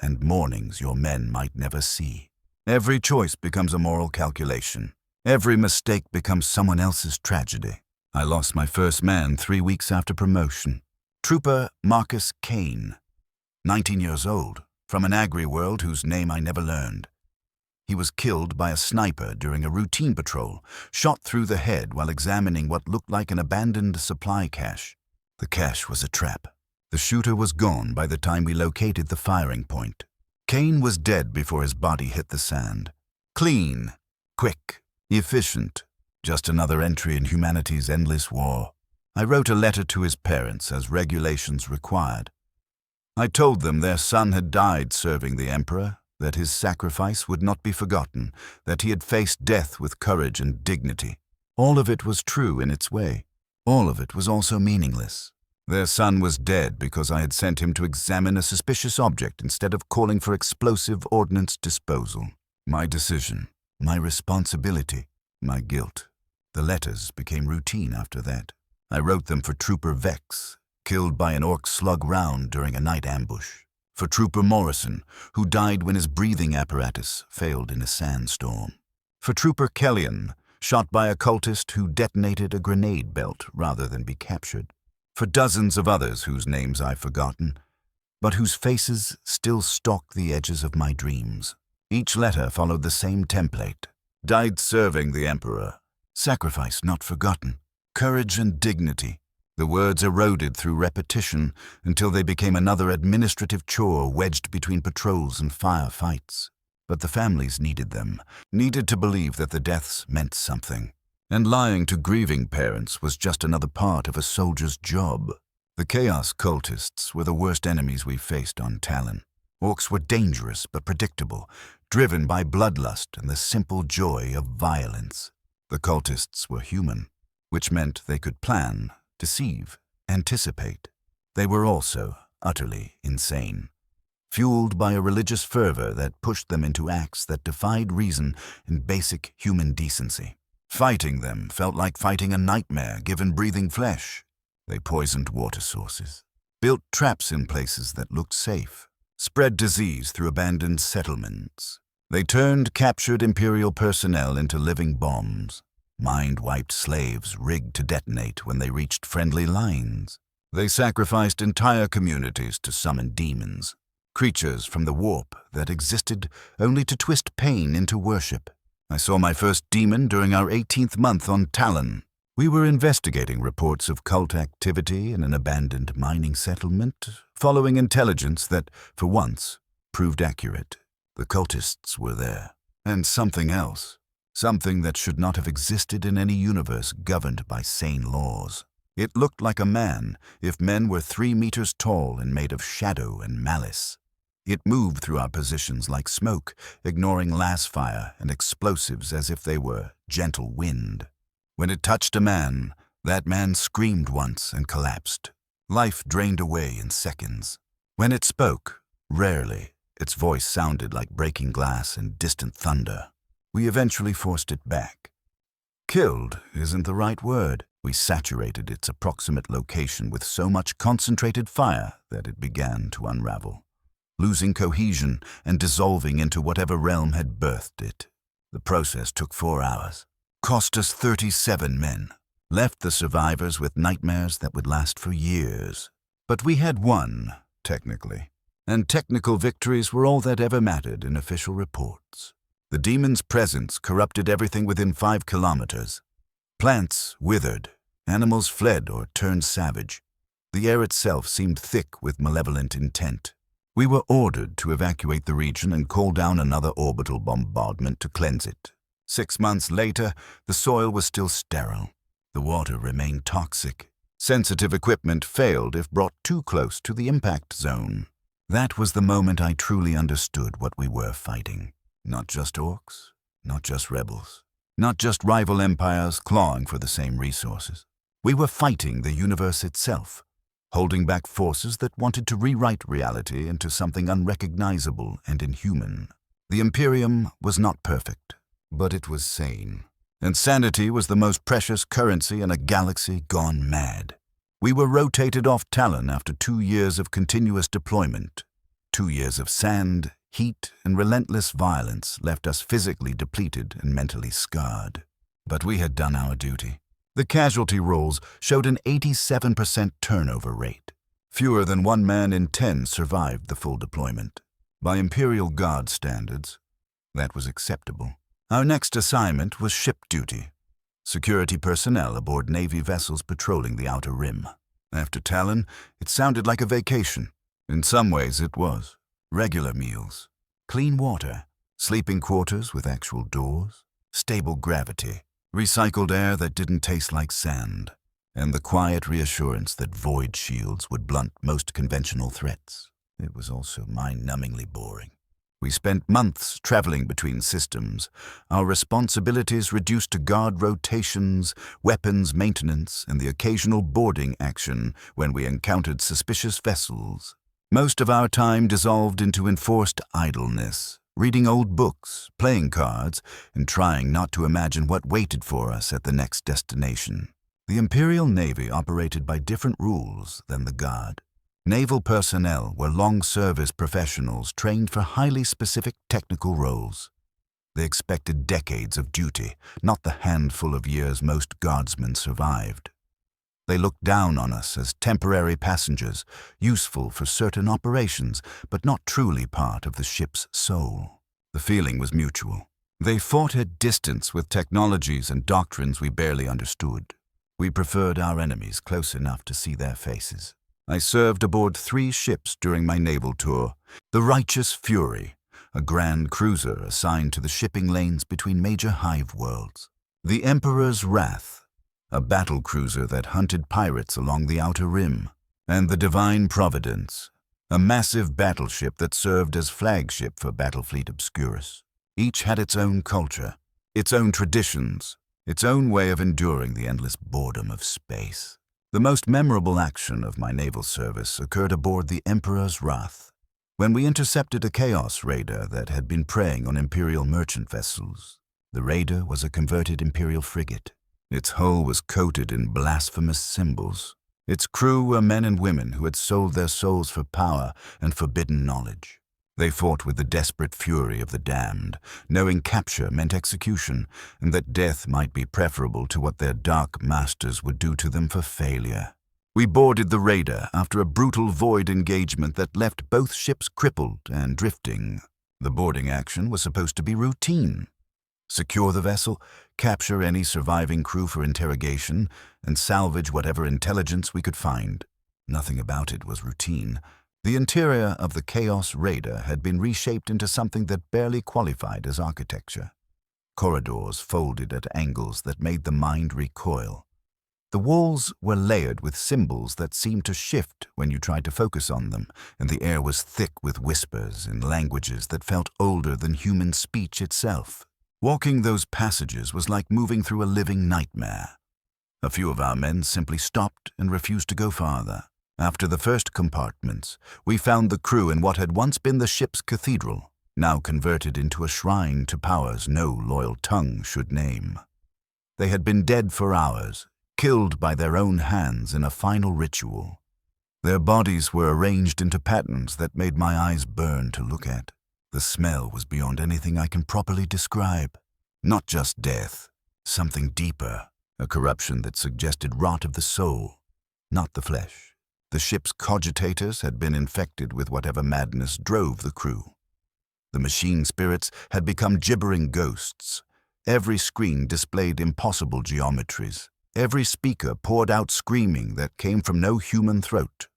A: and mornings your men might never see. Every choice becomes a moral calculation. Every mistake becomes someone else's tragedy. I lost my first man 3 weeks after promotion. Trooper Marcus Kane, 19 years old, from an agri world whose name I never learned. He was killed by a sniper during a routine patrol, shot through the head while examining what looked like an abandoned supply cache. The cache was a trap. The shooter was gone by the time we located the firing point. Kane was dead before his body hit the sand. Clean, quick, efficient, just another entry in humanity's endless war. I wrote a letter to his parents as regulations required. I told them their son had died serving the Emperor, that his sacrifice would not be forgotten, that he had faced death with courage and dignity. All of it was true in its way. All of it was also meaningless. Their son was dead because I had sent him to examine a suspicious object instead of calling for explosive ordnance disposal. My decision, my responsibility, my guilt. The letters became routine after that. I wrote them for Trooper Vex, killed by an orc slug round during a night ambush. For Trooper Morrison, who died when his breathing apparatus failed in a sandstorm. For Trooper Kellyan, shot by a cultist who detonated a grenade belt rather than be captured. For dozens of others whose names I've forgotten, but whose faces still stalk the edges of my dreams. Each letter followed the same template. Died serving the Emperor. Sacrifice not forgotten. Courage and dignity. The words eroded through repetition until they became another administrative chore wedged between patrols and firefights. But the families needed them, needed to believe that the deaths meant something. And lying to grieving parents was just another part of a soldier's job. The Chaos cultists were the worst enemies we faced on Talon. Orcs were dangerous but predictable, driven by bloodlust and the simple joy of violence. The cultists were human, which meant they could plan, deceive, anticipate. They were also utterly insane, fueled by a religious fervor that pushed them into acts that defied reason and basic human decency. Fighting them felt like fighting a nightmare given breathing flesh. They poisoned water sources, built traps in places that looked safe, spread disease through abandoned settlements. They turned captured Imperial personnel into living bombs. Mind-wiped slaves rigged to detonate when they reached friendly lines. They sacrificed entire communities to summon demons, creatures from the warp that existed only to twist pain into worship. I saw my first demon during our 18th month on Talon. We were investigating reports of cult activity in an abandoned mining settlement, following intelligence that, for once, proved accurate. The cultists were there, and something else. Something that should not have existed in any universe governed by sane laws. It looked like a man if men were 3 meters tall and made of shadow and malice. It moved through our positions like smoke, ignoring las fire and explosives as if they were gentle wind. When it touched a man, that man screamed once and collapsed. Life drained away in seconds. When it spoke, rarely, its voice sounded like breaking glass and distant thunder. We eventually forced it back. Killed isn't the right word. We saturated its approximate location with so much concentrated fire that it began to unravel, losing cohesion and dissolving into whatever realm had birthed it. The process took 4 hours, cost us 37 men, left the survivors with nightmares that would last for years. But we had won, technically, and technical victories were all that ever mattered in official reports. The demon's presence corrupted everything within 5 kilometers. Plants withered, animals fled or turned savage. The air itself seemed thick with malevolent intent. We were ordered to evacuate the region and call down another orbital bombardment to cleanse it. 6 months later, the soil was still sterile. The water remained toxic. Sensitive equipment failed if brought too close to the impact zone. That was the moment I truly understood what we were fighting. Not just orcs, not just rebels, not just rival empires clawing for the same resources. We were fighting the universe itself, holding back forces that wanted to rewrite reality into something unrecognizable and inhuman. The Imperium was not perfect, but it was sane. And sanity was the most precious currency in a galaxy gone mad. We were rotated off Talon after 2 years of continuous deployment. 2 years of sand, heat, and relentless violence left us physically depleted and mentally scarred. But we had done our duty. The casualty rolls showed an 87% turnover rate. Fewer than 1 man in 10 survived the full deployment. By Imperial Guard standards, that was acceptable. Our next assignment was ship duty. Security personnel aboard Navy vessels patrolling the Outer Rim. After Talon, it sounded like a vacation. In some ways it was. Regular meals, clean water, sleeping quarters with actual doors, stable gravity, recycled air that didn't taste like sand, and the quiet reassurance that void shields would blunt most conventional threats. It was also mind-numbingly boring. We spent months traveling between systems, our responsibilities reduced to guard rotations, weapons maintenance, and the occasional boarding action when we encountered suspicious vessels. Most of our time dissolved into enforced idleness, reading old books, playing cards, and trying not to imagine what waited for us at the next destination. The Imperial Navy operated by different rules than the Guard. Naval personnel were long-service professionals trained for highly specific technical roles. They expected decades of duty, not the handful of years most guardsmen survived. They looked down on us as temporary passengers, useful for certain operations, but not truly part of the ship's soul. The feeling was mutual. They fought at distance with technologies and doctrines we barely understood. We preferred our enemies close enough to see their faces. I served aboard 3 ships during my naval tour. The Righteous Fury, a grand cruiser assigned to the shipping lanes between major hive worlds. The Emperor's Wrath, a battle cruiser that hunted pirates along the Outer Rim. And the Divine Providence, a massive battleship that served as flagship for Battlefleet Obscurus. Each had its own culture, its own traditions, its own way of enduring the endless boredom of space. The most memorable action of my naval service occurred aboard the Emperor's Wrath, when we intercepted a Chaos Raider that had been preying on Imperial merchant vessels. The Raider was a converted Imperial frigate. Its hull was coated in blasphemous symbols. Its crew were men and women who had sold their souls for power and forbidden knowledge. They fought with the desperate fury of the damned, knowing capture meant execution, and that death might be preferable to what their dark masters would do to them for failure. We boarded the Raider after a brutal void engagement that left both ships crippled and drifting. The boarding action was supposed to be routine. Secure the vessel, capture any surviving crew for interrogation, and salvage whatever intelligence we could find. Nothing about it was routine. The interior of the Chaos Raider had been reshaped into something that barely qualified as architecture. Corridors folded at angles that made the mind recoil. The walls were layered with symbols that seemed to shift when you tried to focus on them, and the air was thick with whispers in languages that felt older than human speech itself. Walking those passages was like moving through a living nightmare. A few of our men simply stopped and refused to go farther. After the first compartments, we found the crew in what had once been the ship's cathedral, now converted into a shrine to powers no loyal tongue should name. They had been dead for hours, killed by their own hands in a final ritual. Their bodies were arranged into patterns that made my eyes burn to look at. The smell was beyond anything I can properly describe. Not just death, something deeper, a corruption that suggested rot of the soul, not the flesh. The ship's cogitators had been infected with whatever madness drove the crew. The machine spirits had become gibbering ghosts. Every screen displayed impossible geometries. Every speaker poured out screaming that came from no human throat.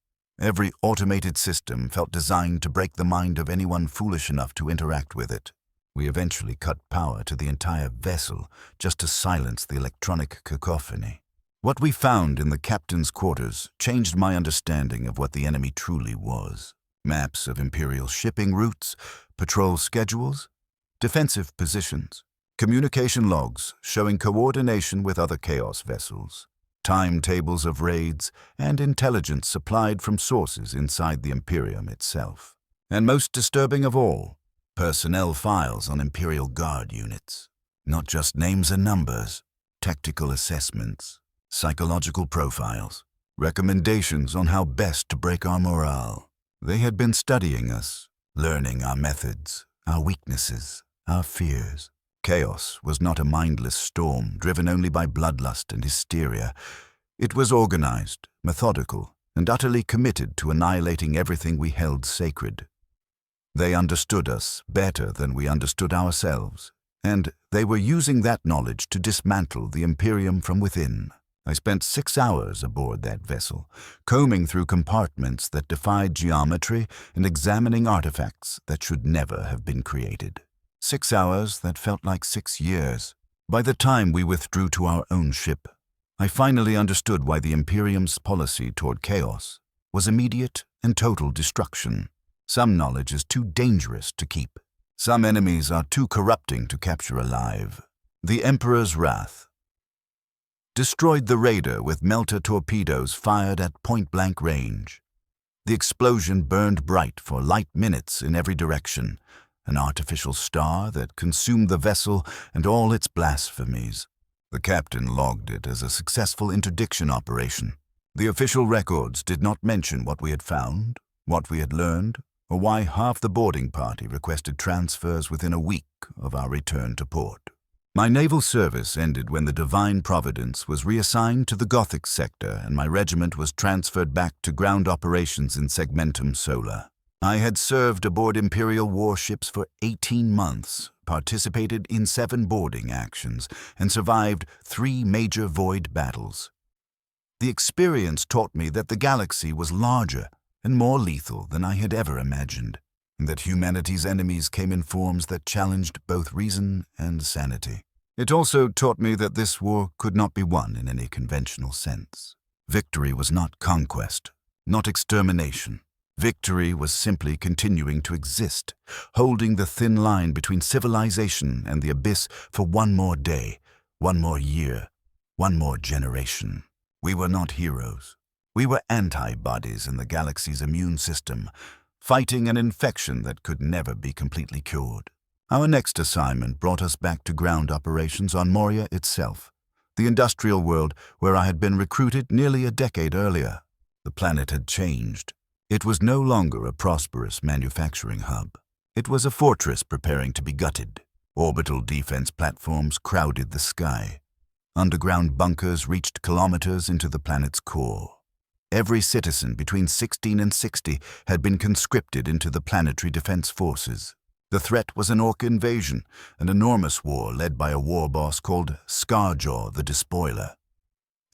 A: Every automated system felt designed to break the mind of anyone foolish enough to interact with it. We eventually cut power to the entire vessel just to silence the electronic cacophony. What we found in the captain's quarters changed my understanding of what the enemy truly was. Maps of Imperial shipping routes, patrol schedules, defensive positions, communication logs showing coordination with other Chaos vessels, timetables of raids, and intelligence supplied from sources inside the Imperium itself. And most disturbing of all, personnel files on Imperial Guard units. Not just names and numbers, tactical assessments, psychological profiles, recommendations on how best to break our morale. They had been studying us, learning our methods, our weaknesses, our fears. Chaos was not a mindless storm driven only by bloodlust and hysteria. It was organized, methodical, and utterly committed to annihilating everything we held sacred. They understood us better than we understood ourselves, and they were using that knowledge to dismantle the Imperium from within. I spent 6 hours aboard that vessel, combing through compartments that defied geometry and examining artifacts that should never have been created. 6 hours that felt like 6 years. By the time we withdrew to our own ship, I finally understood why the Imperium's policy toward chaos was immediate and total destruction. Some knowledge is too dangerous to keep. Some enemies are too corrupting to capture alive. The Emperor's Wrath destroyed the raider with melter torpedoes fired at point-blank range. The explosion burned bright for light minutes in every direction, an artificial star that consumed the vessel and all its blasphemies. The captain logged it as a successful interdiction operation. The official records did not mention what we had found, what we had learned, or why half the boarding party requested transfers within a week of our return to port. My naval service ended when the Divine Providence was reassigned to the Gothic sector and my regiment was transferred back to ground operations in Segmentum Solar. I had served aboard Imperial warships for 18 months, participated in 7 boarding actions, and survived 3 major void battles. The experience taught me that the galaxy was larger and more lethal than I had ever imagined, and that humanity's enemies came in forms that challenged both reason and sanity. It also taught me that this war could not be won in any conventional sense. Victory was not conquest, not extermination. Victory was simply continuing to exist, holding the thin line between civilization and the abyss for one more day, one more year, one more generation. We were not heroes. We were antibodies in the galaxy's immune system, fighting an infection that could never be completely cured. Our next assignment brought us back to ground operations on Moria itself, the industrial world where I had been recruited nearly a decade earlier. The planet had changed. It was no longer a prosperous manufacturing hub. It was a fortress preparing to be gutted. Orbital defense platforms crowded the sky. Underground bunkers reached kilometers into the planet's core. Every citizen between 16 and 60 had been conscripted into the planetary defense forces. The threat was an orc invasion, an enormous war led by a war boss called Scarjaw the Despoiler.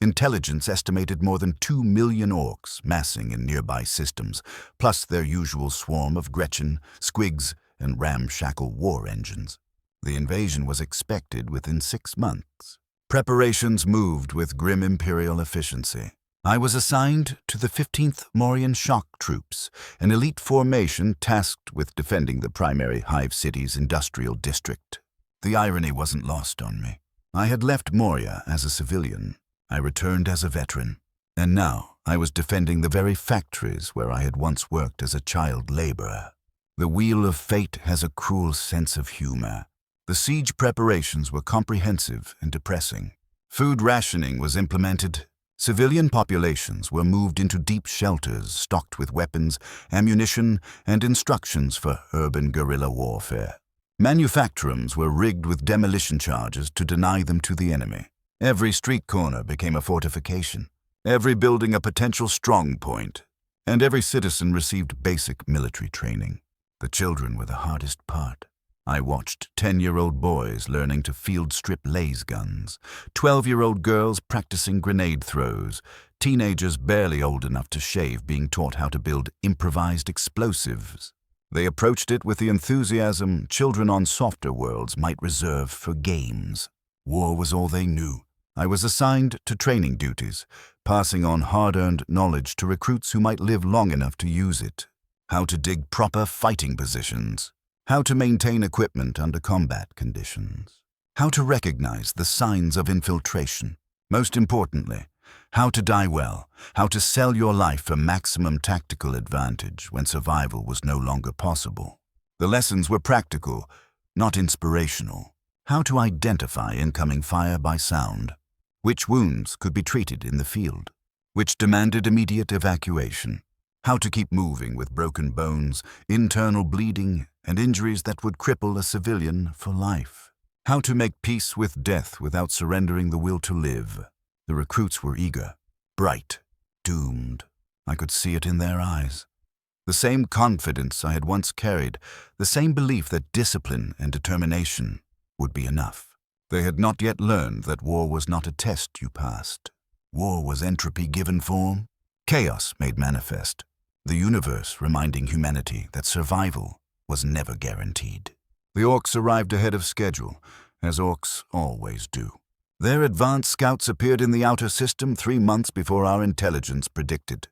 A: Intelligence estimated more than 2 million orcs massing in nearby systems, plus their usual swarm of Gretchen, Squigs, and ramshackle war engines. The invasion was expected within 6 months. Preparations moved with grim Imperial efficiency. I was assigned to the 15th Morian Shock Troops, an elite formation tasked with defending the primary Hive City's industrial district. The irony wasn't lost on me. I had left Moria as a civilian. I returned as a veteran. And now I was defending the very factories where I had once worked as a child laborer. The wheel of fate has a cruel sense of humor. The siege preparations were comprehensive and depressing. Food rationing was implemented. Civilian populations were moved into deep shelters stocked with weapons, ammunition, and instructions for urban guerrilla warfare. Manufactorums were rigged with demolition charges to deny them to the enemy. Every street corner became a fortification, every building a potential strong point, and every citizen received basic military training. The children were the hardest part. I watched 10-year-old boys learning to field-strip laser guns, 12-year-old girls practicing grenade throws, teenagers barely old enough to shave being taught how to build improvised explosives. They approached it with the enthusiasm children on softer worlds might reserve for games. War was all they knew. I was assigned to training duties, passing on hard-earned knowledge to recruits who might live long enough to use it. How to dig proper fighting positions. How to maintain equipment under combat conditions. How to recognize the signs of infiltration. Most importantly, how to die well, how to sell your life for maximum tactical advantage when survival was no longer possible. The lessons were practical, not inspirational. How to identify incoming fire by sound. Which wounds could be treated in the field. Which demanded immediate evacuation. How to keep moving with broken bones, internal bleeding, and injuries that would cripple a civilian for life. How to make peace with death without surrendering the will to live. The recruits were eager, bright, doomed. I could see it in their eyes. The same confidence I had once carried, the same belief that discipline and determination would be enough. They had not yet learned that war was not a test you passed. War was entropy given form, chaos made manifest, the universe reminding humanity that survival was never guaranteed. The orcs arrived ahead of schedule, as orcs always do. Their advanced scouts appeared in the outer system 3 months before our intelligence predicted.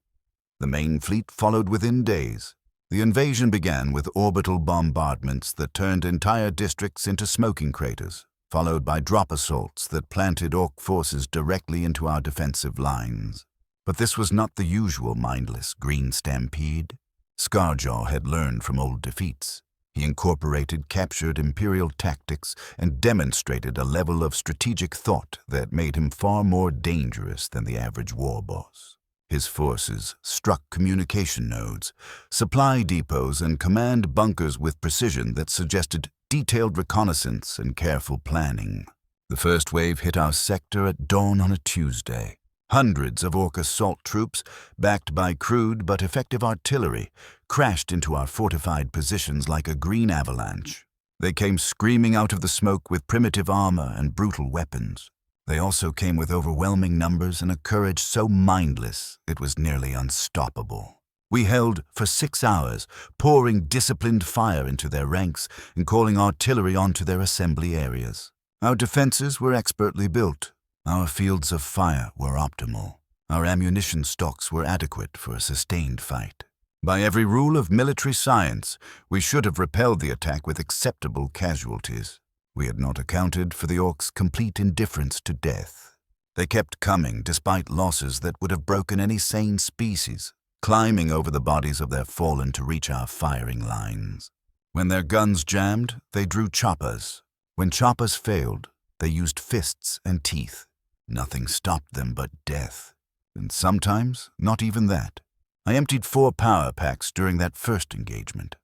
A: The main fleet followed within days. The invasion began with orbital bombardments that turned entire districts into smoking craters, followed by drop assaults that planted orc forces directly into our defensive lines. But this was not the usual mindless green stampede. Scarjaw had learned from old defeats. He incorporated captured Imperial tactics and demonstrated a level of strategic thought that made him far more dangerous than the average war boss. His forces struck communication nodes, supply depots, and command bunkers with precision that suggested detailed reconnaissance and careful planning. The first wave hit our sector at dawn on a Tuesday. Hundreds of orc assault troops, backed by crude but effective artillery, crashed into our fortified positions like a green avalanche. They came screaming out of the smoke with primitive armor and brutal weapons. They also came with overwhelming numbers and a courage so mindless it was nearly unstoppable. We held for 6 hours, pouring disciplined fire into their ranks and calling artillery onto their assembly areas. Our defenses were expertly built. Our fields of fire were optimal. Our ammunition stocks were adequate for a sustained fight. By every rule of military science, we should have repelled the attack with acceptable casualties. We had not accounted for the orcs' complete indifference to death. They kept coming despite losses that would have broken any sane species, climbing over the bodies of their fallen to reach our firing lines. When their guns jammed, they drew choppers. When choppers failed, they used fists and teeth. Nothing stopped them but death. And sometimes, not even that. I emptied 4 power packs during that first engagement.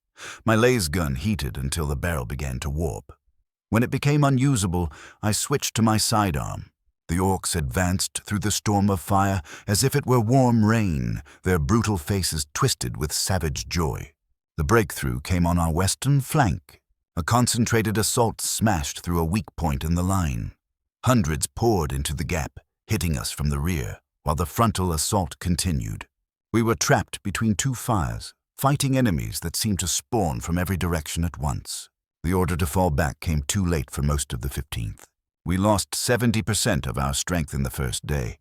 A: My laser gun heated until the barrel began to warp. When it became unusable, I switched to my sidearm. The orcs advanced through the storm of fire as if it were warm rain, their brutal faces twisted with savage joy. The breakthrough came on our western flank. A concentrated assault smashed through a weak point in the line. Hundreds poured into the gap, hitting us from the rear, while the frontal assault continued. We were trapped between 2 fires, fighting enemies that seemed to spawn from every direction at once. The order to fall back came too late for most of the 15th. We lost 70% of our strength in the first day,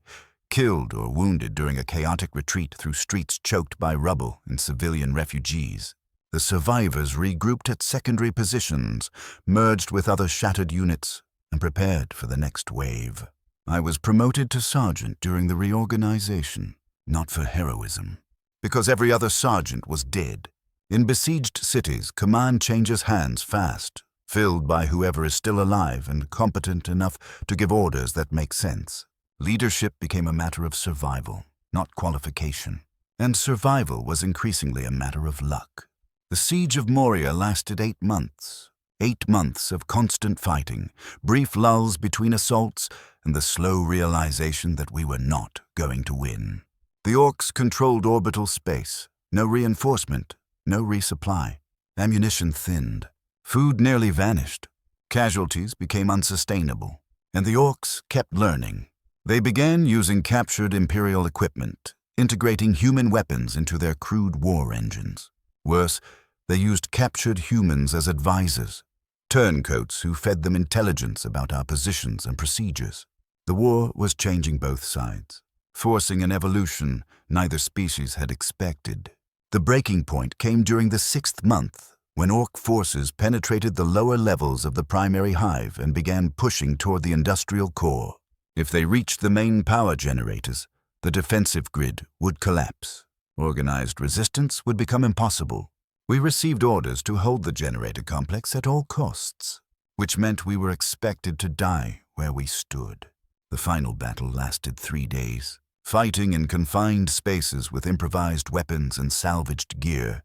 A: killed or wounded during a chaotic retreat through streets choked by rubble and civilian refugees. The survivors regrouped at secondary positions, merged with other shattered units, and prepared for the next wave. I was promoted to sergeant during the reorganization, not for heroism, because every other sergeant was dead. In besieged cities, command changes hands fast, filled by whoever is still alive and competent enough to give orders that make sense. Leadership became a matter of survival, not qualification. And survival was increasingly a matter of luck. The siege of Moria lasted 8 months. 8 months of constant fighting, brief lulls between assaults, and the slow realization that we were not going to win. The Orcs controlled orbital space. No reinforcement, no resupply. Ammunition thinned. Food nearly vanished. Casualties became unsustainable. And the Orcs kept learning. They began using captured Imperial equipment, integrating human weapons into their crude war engines. Worse, they used captured humans as advisors, turncoats who fed them intelligence about our positions and procedures. The war was changing both sides, forcing an evolution neither species had expected. The breaking point came during the 6th month, when Orc forces penetrated the lower levels of the primary hive and began pushing toward the industrial core. If they reached the main power generators, the defensive grid would collapse. Organized resistance would become impossible. We received orders to hold the generator complex at all costs, which meant we were expected to die where we stood. The final battle lasted 3 days, fighting in confined spaces with improvised weapons and salvaged gear,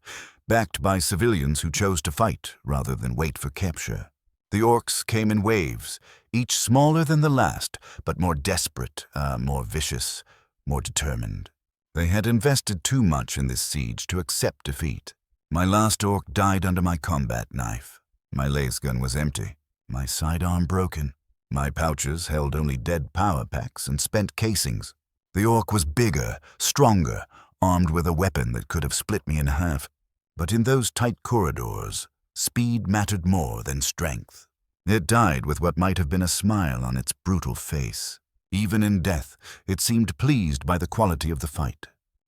A: backed by civilians who chose to fight rather than wait for capture. The Orcs came in waves, each smaller than the last, but more desperate, more vicious, more determined. They had invested too much in this siege to accept defeat. My last Orc died under my combat knife. My laser gun was empty, my sidearm broken. My pouches held only dead power packs and spent casings. The Orc was bigger, stronger, armed with a weapon that could have split me in half. But in those tight corridors, speed mattered more than strength. It died with what might have been a smile on its brutal face. Even in death, it seemed pleased by the quality of the fight.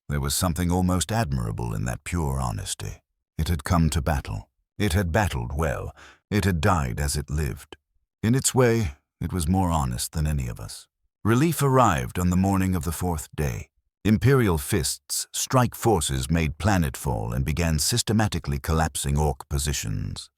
A: There was something almost admirable in that pure honesty. It had come to battle. It had battled well. It had died as it lived. In its way, it was more honest than any of us. Relief arrived on the morning of the 4th day. Imperial fists, strike forces made planetfall and began systematically collapsing Orc positions.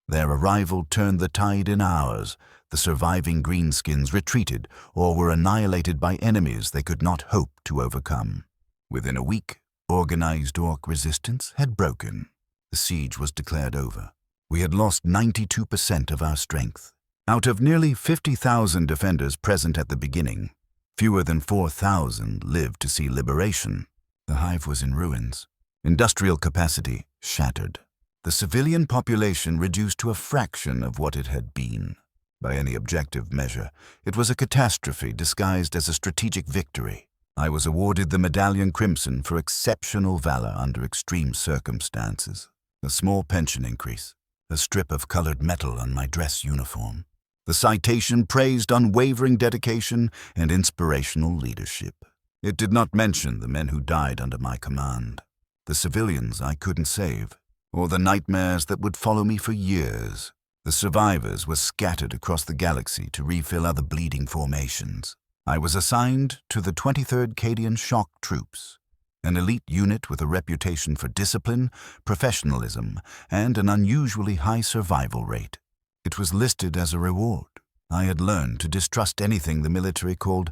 A: Their arrival turned the tide in ours. The surviving greenskins retreated or were annihilated by enemies they could not hope to overcome. Within a week, organized Orc resistance had broken. The siege was declared over. We had lost 92% of our strength. Out of nearly 50,000 defenders present at the beginning, fewer than 4,000 lived to see liberation. The hive was in ruins. Industrial capacity shattered. The civilian population reduced to a fraction of what it had been. By any objective measure, it was a catastrophe disguised as a strategic victory. I was awarded the Medallion Crimson for exceptional valor under extreme circumstances. A small pension increase, a strip of colored metal on my dress uniform. The citation praised unwavering dedication and inspirational leadership. It did not mention the men who died under my command, the civilians I couldn't save, or the nightmares that would follow me for years. The survivors were scattered across the galaxy to refill other bleeding formations. I was assigned to the 23rd Cadian Shock Troops, an elite unit with a reputation for discipline, professionalism, and an unusually high survival rate. It was listed as a reward. I had learned to distrust anything the military called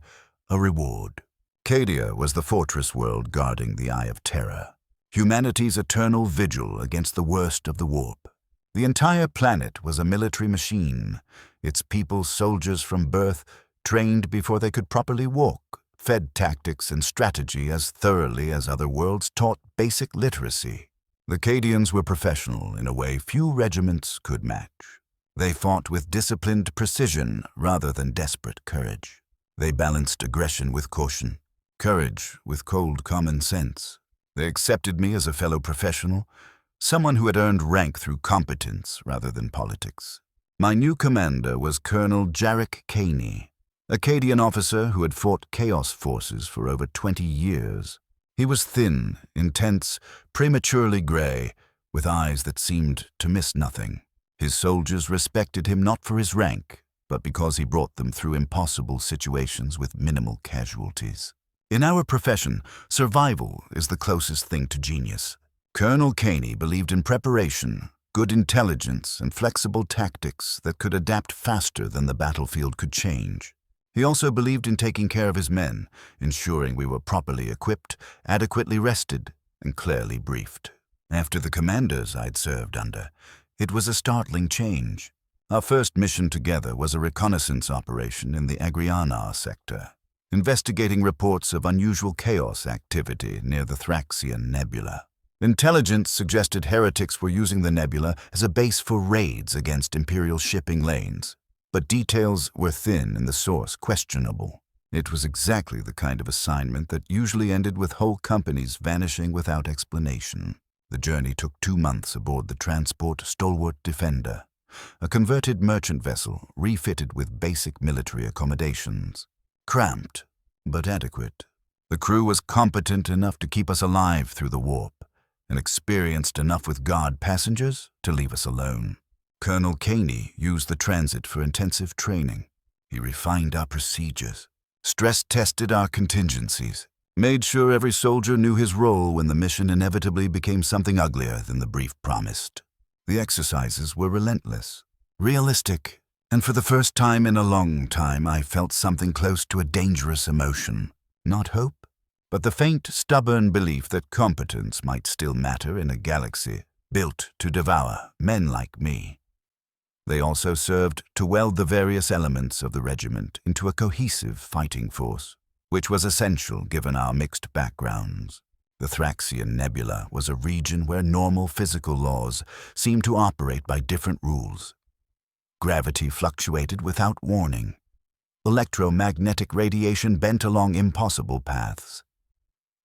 A: a reward. Cadia was the fortress world guarding the Eye of Terror, humanity's eternal vigil against the worst of the warp. The entire planet was a military machine, its people soldiers from birth, trained before they could properly walk, fed tactics and strategy as thoroughly as other worlds taught basic literacy. The Cadians were professional in a way few regiments could match. They fought with disciplined precision rather than desperate courage. They balanced aggression with caution, courage with cold common sense. They accepted me as a fellow professional, someone who had earned rank through competence rather than politics. My new commander was Colonel Jarek Caney, a Cadian officer who had fought Chaos forces for over 20 years. He was thin, intense, prematurely gray, with eyes that seemed to miss nothing. His soldiers respected him not for his rank, but because he brought them through impossible situations with minimal casualties. In our profession, survival is the closest thing to genius. Colonel Caney believed in preparation, good intelligence, and flexible tactics that could adapt faster than the battlefield could change. He also believed in taking care of his men, ensuring we were properly equipped, adequately rested, and clearly briefed. After the commanders I'd served under, It was a startling change. Our first mission together was a reconnaissance operation in the Agrianar sector, investigating reports of unusual chaos activity near the Thraxian Nebula. Intelligence suggested heretics were using the nebula as a base for raids against Imperial shipping lanes, but details were thin and the source questionable. It was exactly the kind of assignment that usually ended with whole companies vanishing without explanation. The journey took 2 months aboard the transport Stalwart Defender, a converted merchant vessel refitted with basic military accommodations. Cramped, but adequate. The crew was competent enough to keep us alive through the warp, and experienced enough with guard passengers to leave us alone. Colonel Caney used the transit for intensive training. He refined our procedures, stress-tested our contingencies, made sure every soldier knew his role when the mission inevitably became something uglier than the brief promised. The exercises were relentless, realistic, and for the first time in a long time I felt something close to a dangerous emotion. Not hope, but the faint, stubborn belief that competence might still matter in a galaxy built to devour men like me. They also served to weld the various elements of the regiment into a cohesive fighting force, which was essential given our mixed backgrounds. The Thraxian Nebula was a region where normal physical laws seemed to operate by different rules. Gravity fluctuated without warning. Electromagnetic radiation bent along impossible paths.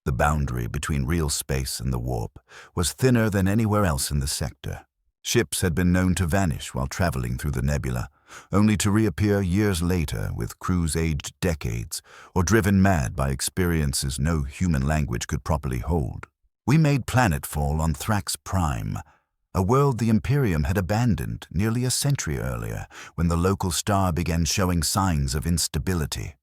A: The boundary between real space and the warp was thinner than anywhere else in the sector. Ships had been known to vanish while traveling through the nebula, only to reappear years later with crews aged decades or driven mad by experiences no human language could properly hold. We made planetfall on Thrax Prime, a world the Imperium had abandoned nearly a century earlier when the local star began showing signs of instability.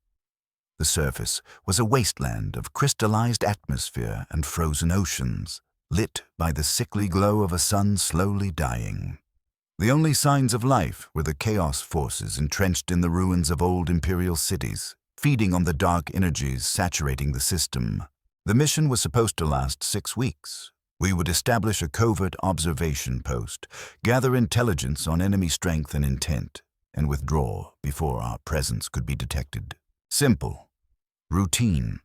A: The surface was a wasteland of crystallized atmosphere and frozen oceans, lit by the sickly glow of a sun slowly dying. The only signs of life were the chaos forces entrenched in the ruins of old Imperial cities, feeding on the dark energies saturating the system. The mission was supposed to last 6 weeks. We would establish a covert observation post, gather intelligence on enemy strength and intent, and withdraw before our presence could be detected. Simple. Routine.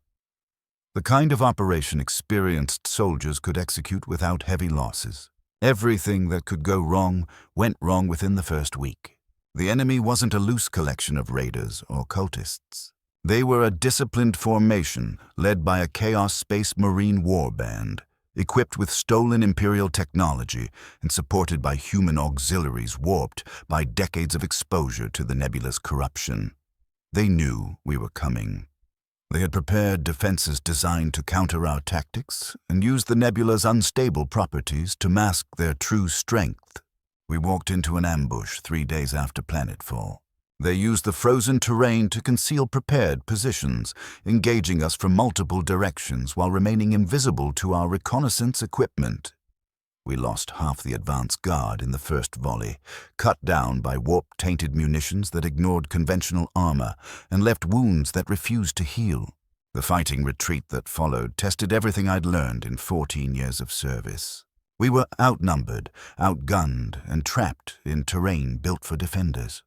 A: The kind of operation experienced soldiers could execute without heavy losses. Everything that could go wrong went wrong within the first week. The enemy wasn't a loose collection of raiders or cultists. They were a disciplined formation led by a Chaos Space Marine warband, equipped with stolen Imperial technology and supported by human auxiliaries warped by decades of exposure to the nebula's corruption. They knew we were coming. They had prepared defenses designed to counter our tactics and used the nebula's unstable properties to mask their true strength. We walked into an ambush 3 days after planetfall. They used the frozen terrain to conceal prepared positions, engaging us from multiple directions while remaining invisible to our reconnaissance equipment. We lost half the advance guard in the first volley, cut down by warp-tainted munitions that ignored conventional armor and left wounds that refused to heal. The fighting retreat that followed tested everything I'd learned in 14 years of service. We were outnumbered, outgunned, and trapped in terrain built for defenders.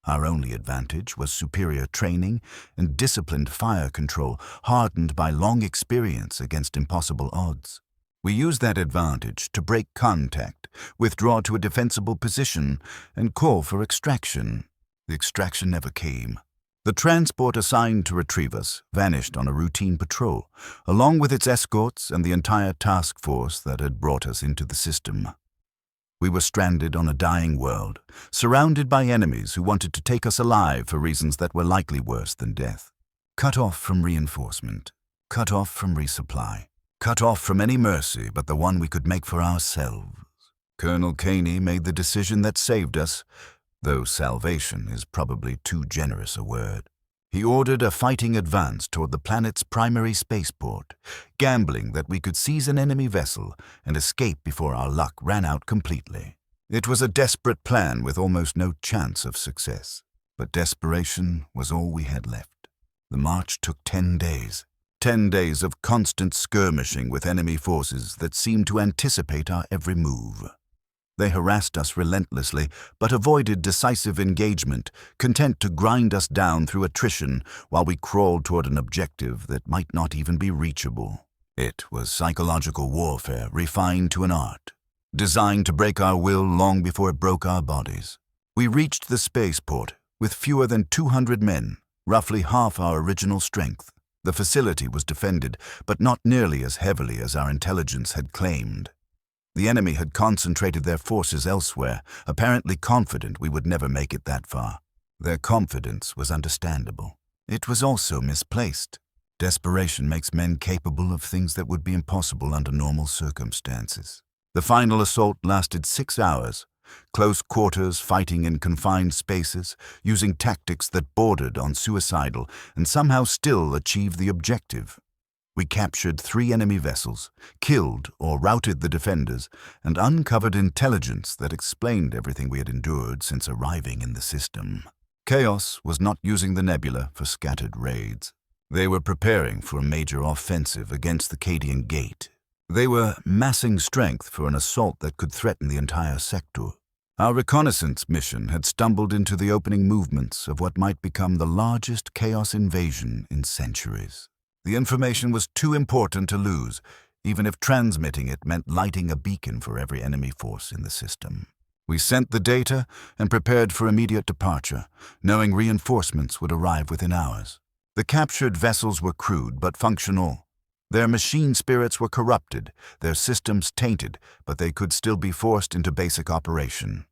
A: Our only advantage was superior training and disciplined fire control, hardened by long experience against impossible odds. We used that advantage to break contact, withdraw to a defensible position, and call for extraction. The extraction never came. The transport assigned to retrieve us vanished on a routine patrol, along with its escorts and the entire task force that had brought us into the system. We were stranded on a dying world, surrounded by enemies who wanted to take us alive for reasons that were likely worse than death. Cut off from reinforcement, cut off from resupply. Cut off from any mercy but the one we could make for ourselves. Colonel Caney made the decision that saved us, though salvation is probably too generous a word. He ordered a fighting advance toward the planet's primary spaceport, gambling that we could seize an enemy vessel and escape before our luck ran out completely. It was a desperate plan with almost no chance of success, but desperation was all we had left. The march took 10 days. 10 days of constant skirmishing with enemy forces that seemed to anticipate our every move. They harassed us relentlessly, but avoided decisive engagement, content to grind us down through attrition while we crawled toward an objective that might not even be reachable. It was psychological warfare refined to an art, designed to break our will long before it broke our bodies. We reached the spaceport with fewer than 200 men, roughly half our original strength. The facility was defended, but not nearly as heavily as our intelligence had claimed. The enemy had concentrated their forces elsewhere, apparently confident we would never make it that far. Their confidence was understandable. It was also misplaced. Desperation makes men capable of things that would be impossible under normal circumstances. The final assault lasted 6 hours, close quarters fighting in confined spaces, using tactics that bordered on suicidal and somehow still achieved the objective. We captured 3 enemy vessels, killed or routed the defenders, and uncovered intelligence that explained everything we had endured since arriving in the system. Chaos was not using the nebula for scattered raids. They were preparing for a major offensive against the Cadian Gate. They were massing strength for an assault that could threaten the entire sector. Our reconnaissance mission had stumbled into the opening movements of what might become the largest chaos invasion in centuries. The information was too important to lose, even if transmitting it meant lighting a beacon for every enemy force in the system. We sent the data and prepared for immediate departure, knowing reinforcements would arrive within hours. The captured vessels were crude but functional. Their machine spirits were corrupted, their systems tainted, but they could still be forced into basic operation.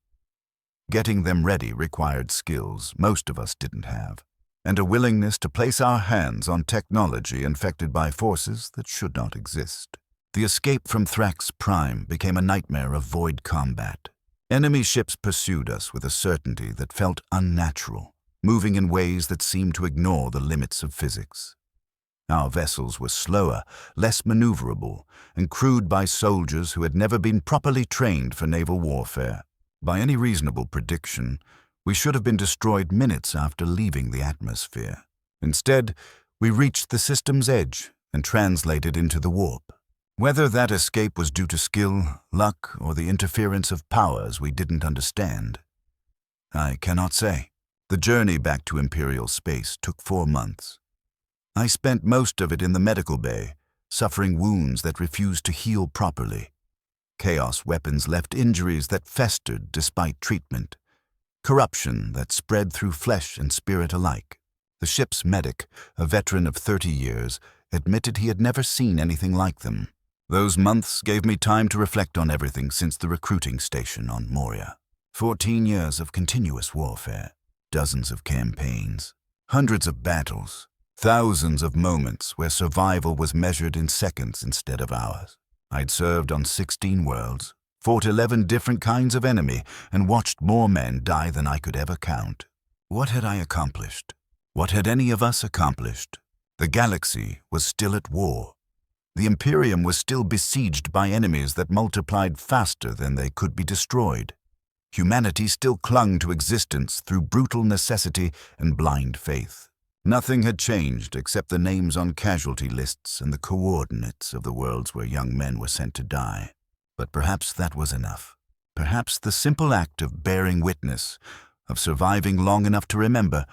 A: Getting them ready required skills most of us didn't have, and a willingness to place our hands on technology infected by forces that should not exist. The escape from Thrax Prime became a nightmare of void combat. Enemy ships pursued us with a certainty that felt unnatural, moving in ways that seemed to ignore the limits of physics. Our vessels were slower, less maneuverable, and crewed by soldiers who had never been properly trained for naval warfare. By any reasonable prediction, we should have been destroyed minutes after leaving the atmosphere. Instead, we reached the system's edge and translated into the warp. Whether that escape was due to skill, luck, or the interference of powers we didn't understand, I cannot say. The journey back to Imperial space took 4 months. I spent most of it in the medical bay, suffering wounds that refused to heal properly. Chaos weapons left injuries that festered despite treatment. Corruption that spread through flesh and spirit alike. The ship's medic, a veteran of 30 years, admitted he had never seen anything like them. Those months gave me time to reflect on everything since the recruiting station on Moria. 14 years of continuous warfare, dozens of campaigns, hundreds of battles, thousands of moments where survival was measured in seconds instead of hours. I'd served on 16 worlds, fought 11 different kinds of enemy, and watched more men die than I could ever count. What had I accomplished? What had any of us accomplished? The galaxy was still at war. The Imperium was still besieged by enemies that multiplied faster than they could be destroyed. Humanity still clung to existence through brutal necessity and blind faith. Nothing had changed except the names on casualty lists and the coordinates of the worlds where young men were sent to die. But perhaps that was enough. Perhaps the simple act of bearing witness, of surviving long enough to remember,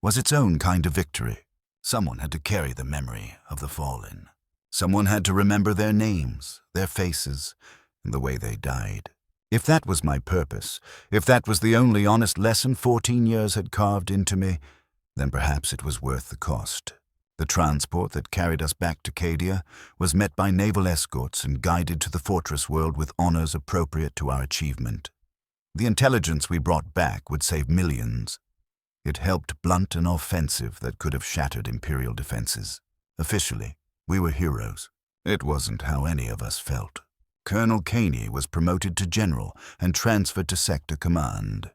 A: was its own kind of victory. Someone had to carry the memory of the fallen. Someone had to remember their names, their faces, and the way they died. If that was my purpose, if that was the only honest lesson 14 years had carved into me, then perhaps it was worth the cost. The transport that carried us back to Cadia was met by naval escorts and guided to the fortress world with honors appropriate to our achievement. The intelligence we brought back would save millions. It helped blunt an offensive that could have shattered Imperial defenses. Officially, we were heroes. It wasn't how any of us felt. Colonel Caney was promoted to general and transferred to sector command.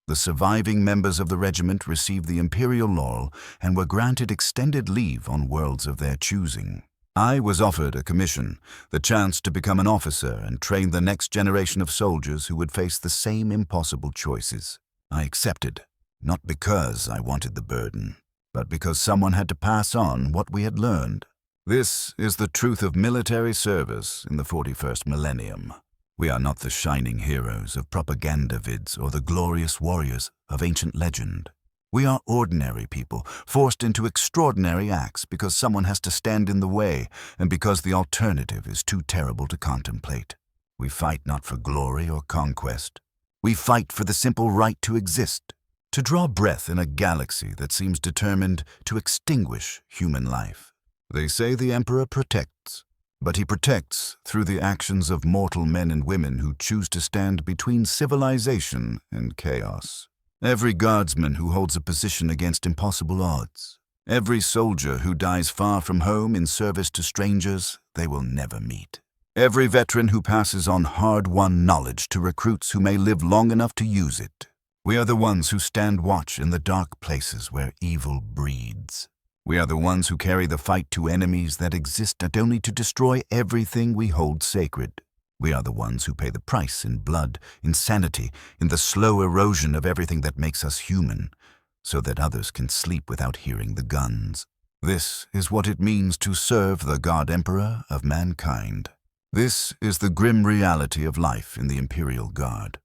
A: The surviving members of the regiment received the Imperial laurel and were granted extended leave on worlds of their choosing. I was offered a commission, the chance to become an officer and train the next generation of soldiers who would face the same impossible choices. I accepted, not because I wanted the burden, but because someone had to pass on what we had learned. This is the truth of military service in the 41st millennium. We are not the shining heroes of propaganda vids or the glorious warriors of ancient legend. We are ordinary people, forced into extraordinary acts because someone has to stand in the way and because the alternative is too terrible to contemplate. We fight not for glory or conquest. We fight for the simple right to exist, to draw breath in a galaxy that seems determined to extinguish human life. They say the Emperor protects, but he protects through the actions of mortal men and women who choose to stand between civilization and chaos. Every guardsman who holds a position against impossible odds. Every soldier who dies far from home in service to strangers they will never meet. Every veteran who passes on hard-won knowledge to recruits who may live long enough to use it. We are the ones who stand watch in the dark places where evil breeds. We are the ones who carry the fight to enemies that exist not only to destroy everything we hold sacred. We are the ones who pay the price in blood, in sanity, in the slow erosion of everything that makes us human, so that others can sleep without hearing the guns. This is what it means to serve the God Emperor of mankind. This is the grim reality of life in the Imperial Guard.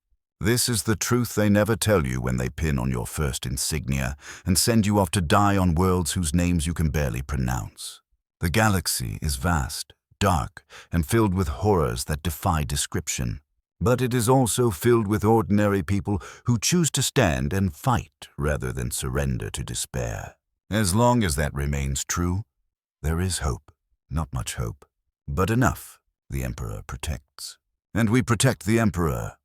A: This is the truth they never tell you when they pin on your first insignia and send you off to die on worlds whose names you can barely pronounce. The galaxy is vast, dark, and filled with horrors that defy description. But it is also filled with ordinary people who choose to stand and fight rather than surrender to despair. As long as that remains true, there is hope. Not much hope, but enough. The Emperor protects. And we protect the Emperor